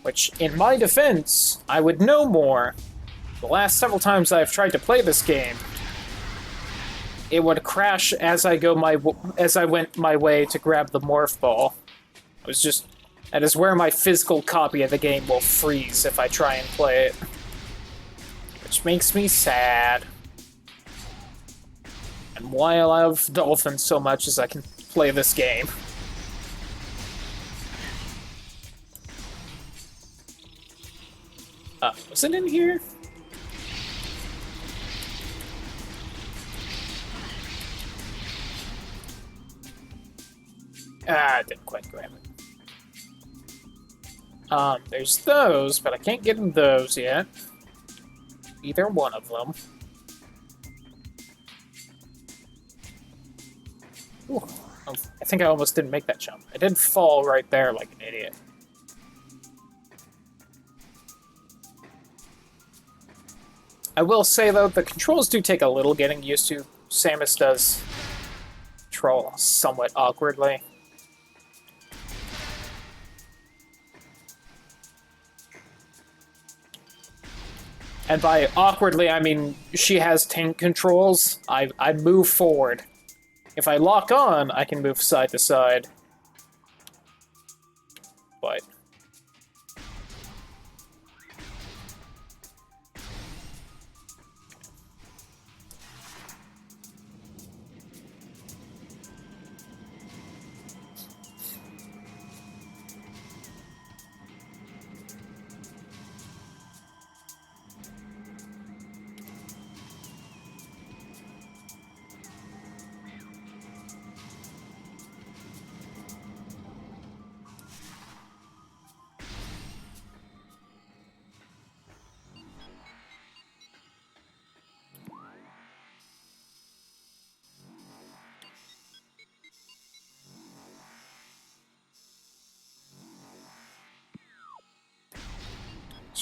Which, in my defense, I would know more. The last several times I've tried to play this game, it would crash as I went my way to grab the morph ball. That is where my physical copy of the game will freeze if I try and play it. Which makes me sad. And why I love Dolphins so much is I can play this game. Was it in here? Ah, I didn't quite grab it. There's those, but I can't get in those yet. Either one of them. Ooh, I think I almost didn't make that jump. I did fall right there like an idiot. I will say, though, the controls do take a little getting used to. Samus does control somewhat awkwardly. And by awkwardly, I mean she has tank controls. I move forward. If I lock on, I can move side to side. But...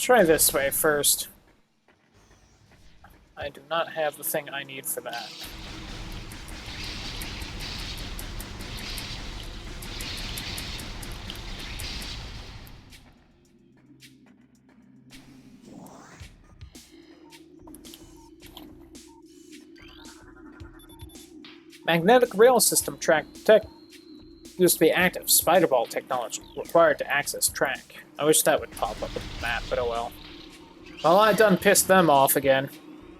try this way first. I do not have the thing I need for that. Magnetic rail system track tech used to be active. Spiderball technology required to access track. I wish that would pop up with the map, but oh well. Well, I done pissed them off again.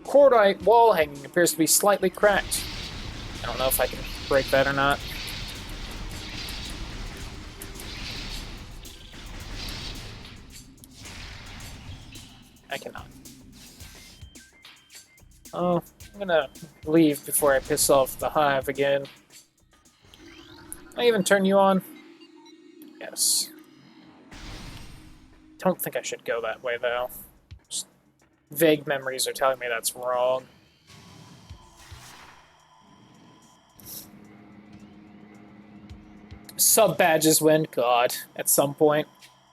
Cordite wall hanging appears to be slightly cracked. I don't know if I can break that or not. I cannot. Oh, I'm gonna leave before I piss off the hive again. Can I even turn you on? Yes. Don't think I should go that way, though. Just vague memories are telling me that's wrong. Sub-badges win? God, at some point.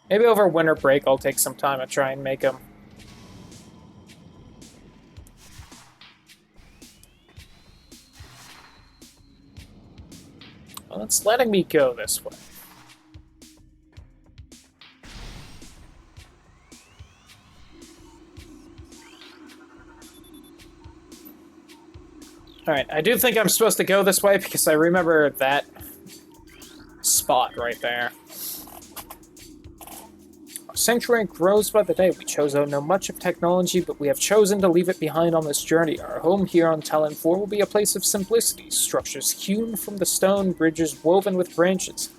Maybe over winter break I'll take some time and try and make them. Well, it's letting me go this way. Alright, I do think I'm supposed to go this way because I remember that spot right there. Our sanctuary grows by the day. We chose to know much of technology, but we have chosen to leave it behind on this journey. Our home here on Talon 4 will be a place of simplicity. Structures hewn from the stone, bridges woven with branches,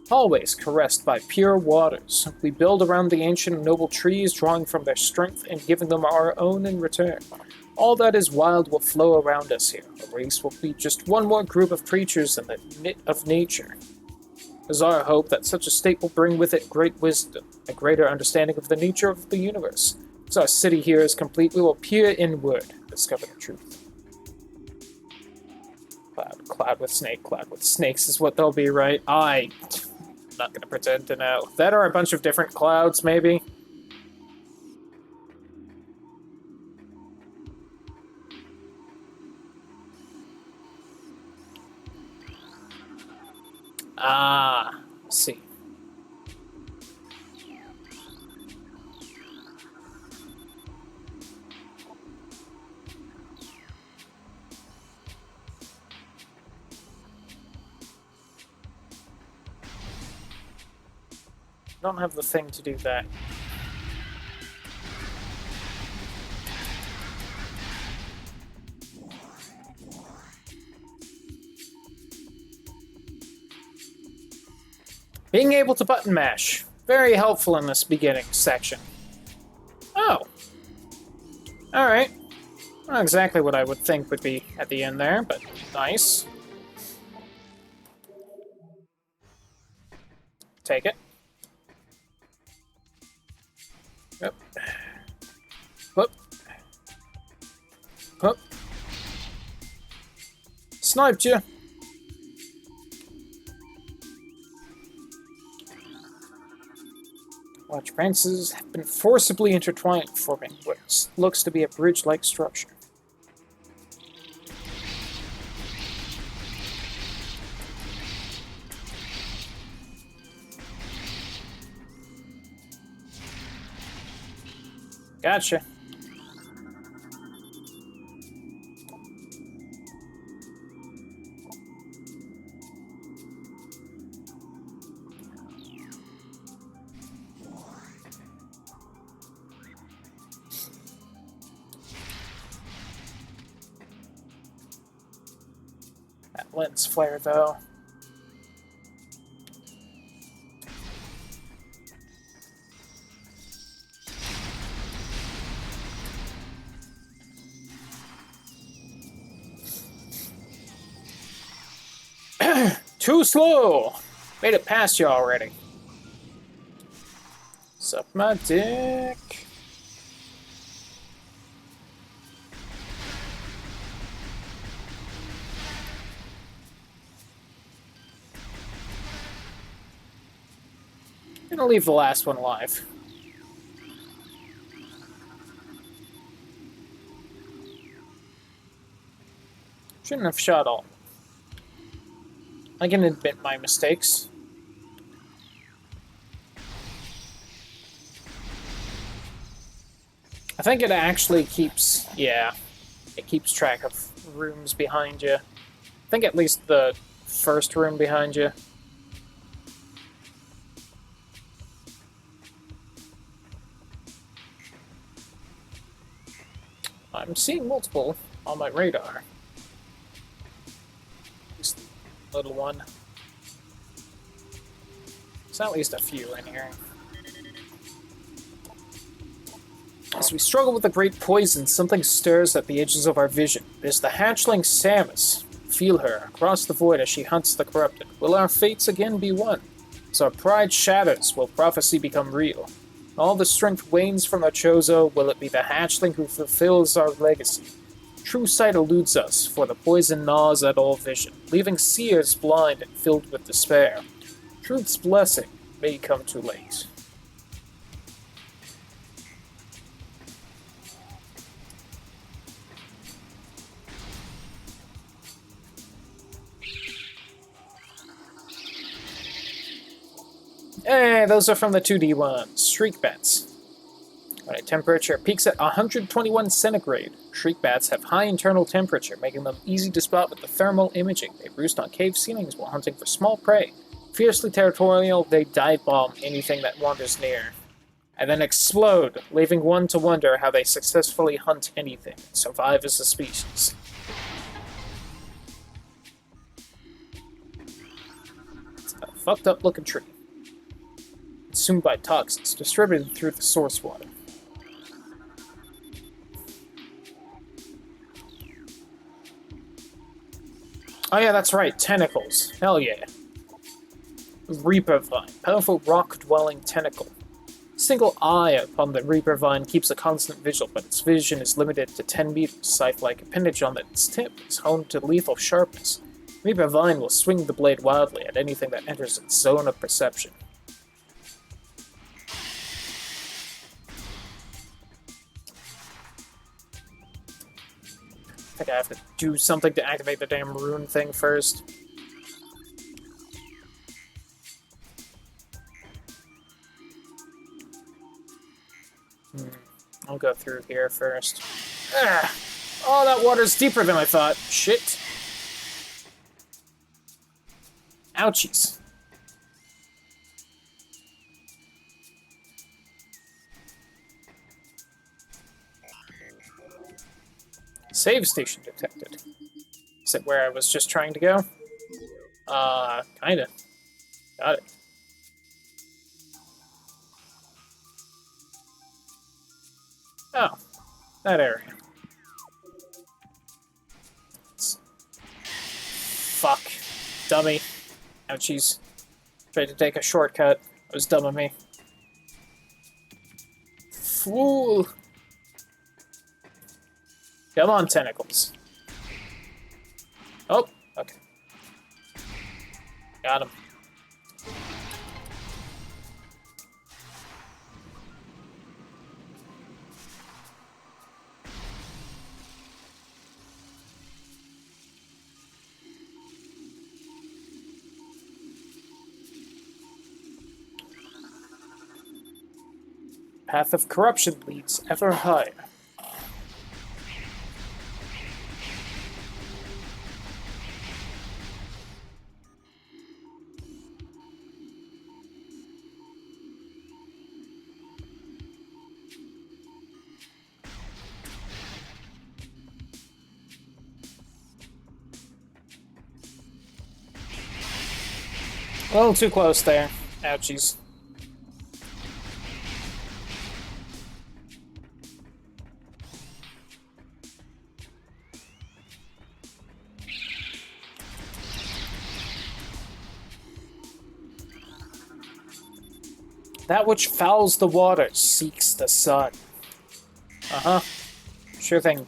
hallways caressed by pure waters. We build around the ancient and noble trees, drawing from their strength and giving them our own in return. All that is wild will flow around us here. A race will be just one more group of creatures in the knit of nature. It is our hope that such a state will bring with it great wisdom, a greater understanding of the nature of the universe. As our city here is complete, we will peer inward, discover the truth. Cloud with snakes is what they'll be, right? I'm not gonna pretend to know. That are a bunch of different clouds, maybe? Ah, let's see. Don't have the thing to do that. Being able to button mash. Very helpful in this beginning section. Oh. Alright. Not exactly what I would think would be at the end there, but nice. Take it. Yep. Whoop. Whoop. Sniped you. Large branches have been forcibly intertwined, forming what looks to be a bridge-like structure. Gotcha. That lens flare, though. Too slow! Made it past you already. Suck my dick. I'm gonna leave the last one alive. Shouldn't have shot all. I can admit my mistakes. I think it actually keeps, yeah, it keeps track of rooms behind you. I think at least the first room behind you. I'm seeing multiple on my radar. This little one. There's at least a few in here. As we struggle with the great poison, something stirs at the edges of our vision. It is the hatchling Samus. Feel her across the void as she hunts the corrupted. Will our fates again be one? As our pride shatters, will prophecy become real? All the strength wanes from our Chozo, will it be the hatchling who fulfills our legacy? True sight eludes us, for the poison gnaws at all vision, leaving seers blind and filled with despair. Truth's blessing may come too late. Hey, those are from the 2D ones. Shriek bats. When a temperature peaks at 121 centigrade, shriek bats have high internal temperature, making them easy to spot with the thermal imaging. They roost on cave ceilings while hunting for small prey. Fiercely territorial, they dive bomb anything that wanders near, and then explode, leaving one to wonder how they successfully hunt anything and survive as a species. It's a fucked up looking tree. Consumed by toxins, distributed through the source water. Oh yeah, that's right, tentacles. Hell yeah. Reaper Vine, powerful rock-dwelling tentacle. Single eye upon the Reaper Vine keeps a constant vigil, but its vision is limited to 10 meters. Scythe-like appendage on its tip is honed to lethal sharpness. Reaper Vine will swing the blade wildly at anything that enters its zone of perception. I think I have to do something to activate the damn rune thing first. I'll go through here first. Ah! Oh, that water's deeper than I thought. Shit. Ouchies. Save station detected. Is it where I was just trying to go? Kinda. Got it. Oh, that area. Fuck. Dummy. Ouchies. Tried to take a shortcut. It was dumb of me. Fool! Come on, tentacles. Oh, okay. Got him. Path of corruption leads ever higher. A little too close there. Ouchies. That which fouls the water seeks the sun. Uh-huh. Sure thing.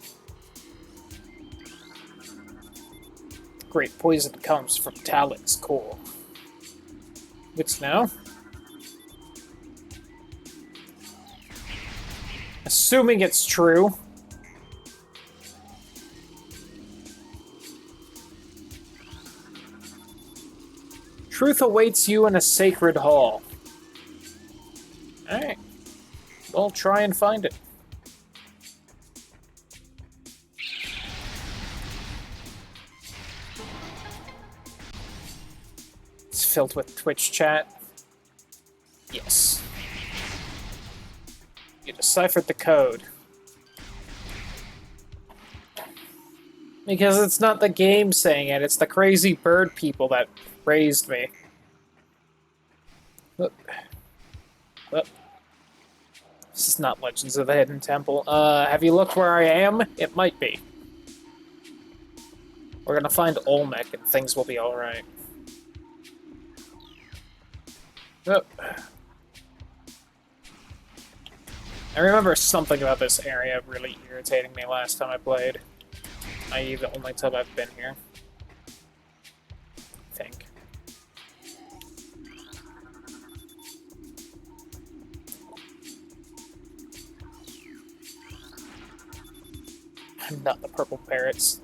Great poison comes from Talon's core. What's now? Assuming it's true. Truth awaits you in a sacred hall. Alright. We'll try and find it. It's filled with Twitch chat. Yes. You deciphered the code. Because it's not the game saying it, it's the crazy bird people that raised me. Look. Look. This is not Legends of the Hidden Temple. Have you looked where I am? It might be. We're gonna find Olmec and things will be alright. Oh. I remember something about this area really irritating me last time I played. I.e. the only time I've been here. I think. Not the purple parrots.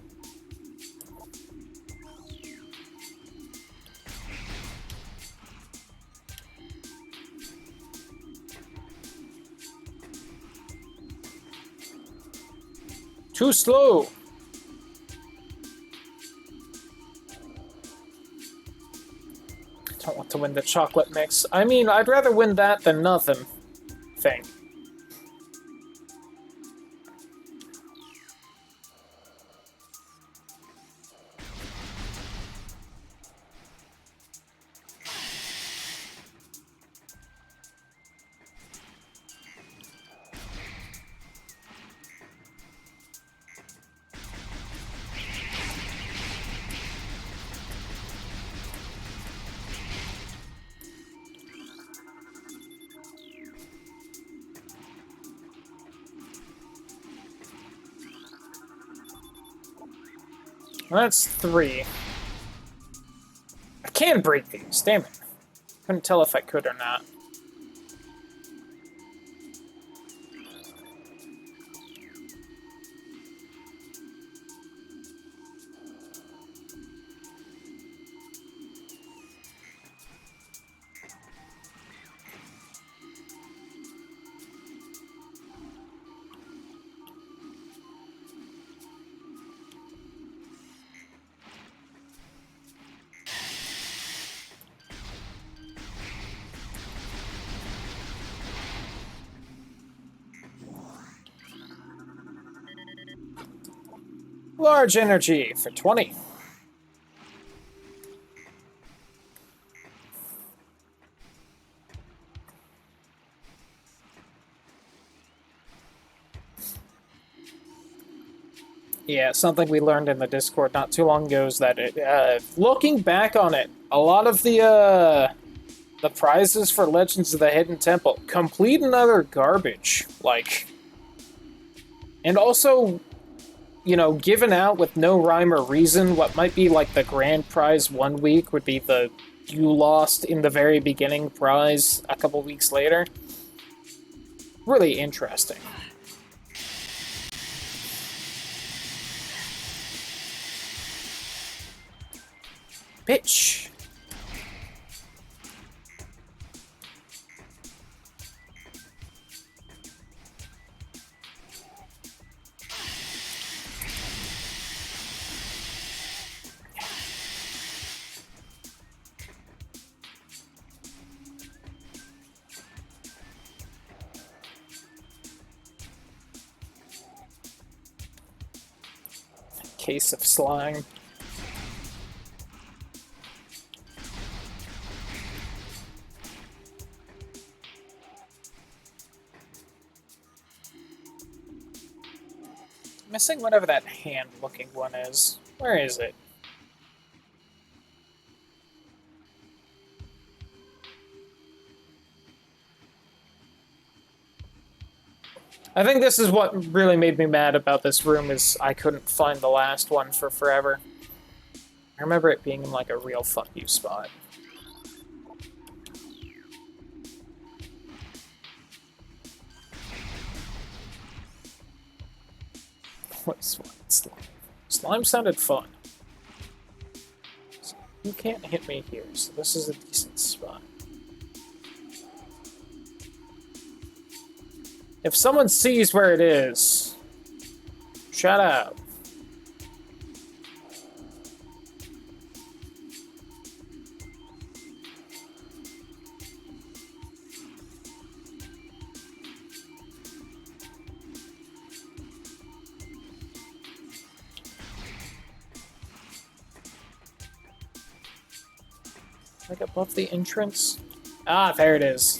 Too slow! Don't want to win the chocolate mix. I mean, I'd rather win that than nothing. Thing. Well, that's 3. I can break these, damn it. Couldn't tell if I could or not. Large energy for 20. Yeah, something we learned in the Discord not too long ago is that looking back on it, a lot of the prizes for Legends of the Hidden Temple, complete and utter garbage. Like, and also, you know, given out with no rhyme or reason. What might be like the grand prize one week would be the you lost in the very beginning prize a couple weeks later. Really interesting. Bitch. Case of slime. Missing whatever that hand-looking one is. Where is it? I think this is what really made me mad about this room is I couldn't find the last one for forever. I remember it being in like a real fuck you spot. What's slime? Slime sounded fun. You can't hit me here, so this is a decent spot. If someone sees where it is, shut up. Like above the entrance? Ah, there it is.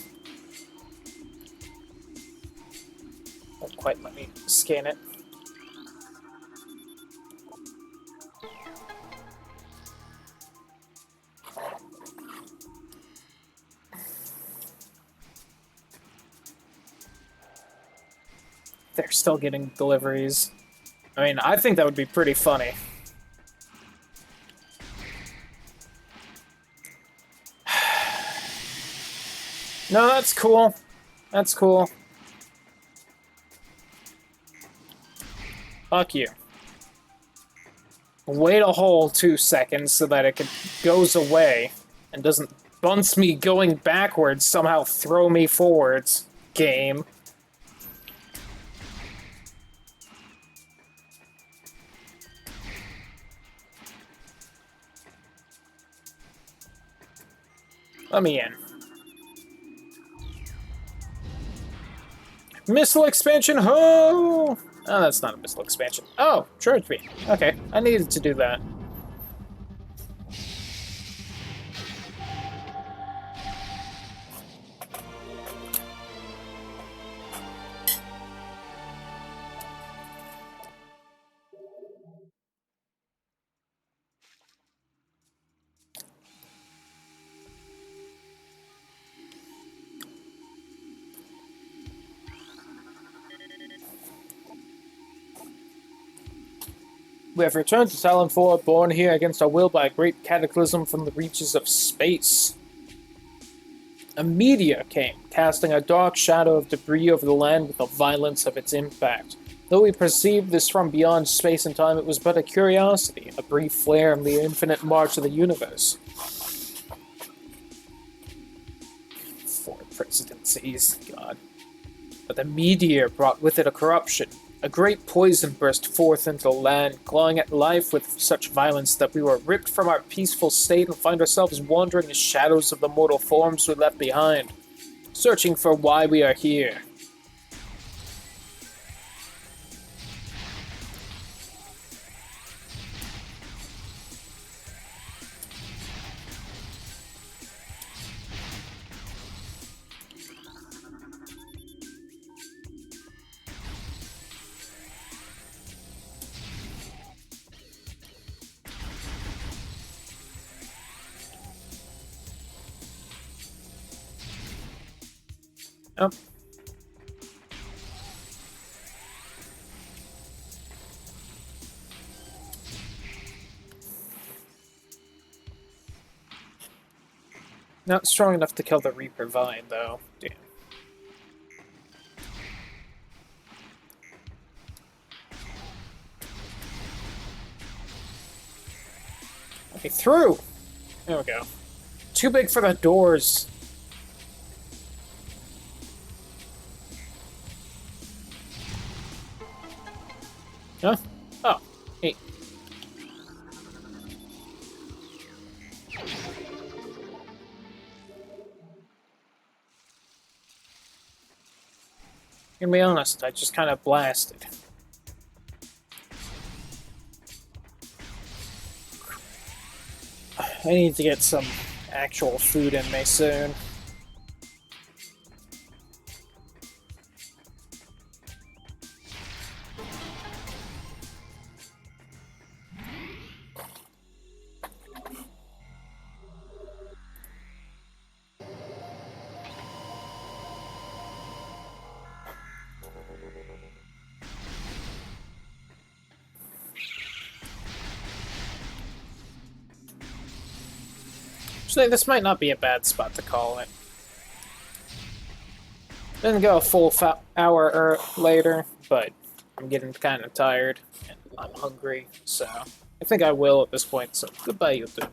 Don't quite let me scan it. They're still getting deliveries. I mean, I think that would be pretty funny. No, that's cool. That's cool. Fuck you. Wait a whole 2 seconds so that it goes away and doesn't bounce me going backwards, somehow throw me forwards. Game. Let me in. Missile expansion, ho! Oh, that's not a missile expansion. Oh, charge beam. Okay, I needed to do that. We have returned to Talon 4, born here against our will by a great cataclysm from the reaches of space. A meteor came, casting a dark shadow of debris over the land with the violence of its impact. Though we perceived this from beyond space and time, it was but a curiosity, a brief flare in the infinite march of the universe. 4 presidencies, God. But the meteor brought with it a corruption. A great poison burst forth into the land, clawing at life with such violence that we were ripped from our peaceful state and find ourselves wandering in shadows of the mortal forms we left behind, searching for why we are here. Oh. Not strong enough to kill the Reaper Vine, though. Damn. Okay, through! There we go. Too big for the doors. Huh? Oh, hey. Gonna be honest, I just kind of blasted. I need to get some actual food in me soon. Actually, this might not be a bad spot to call it. Didn't go a full hour later, but I'm getting kind of tired and I'm hungry, so I think I will at this point. So goodbye, YouTube.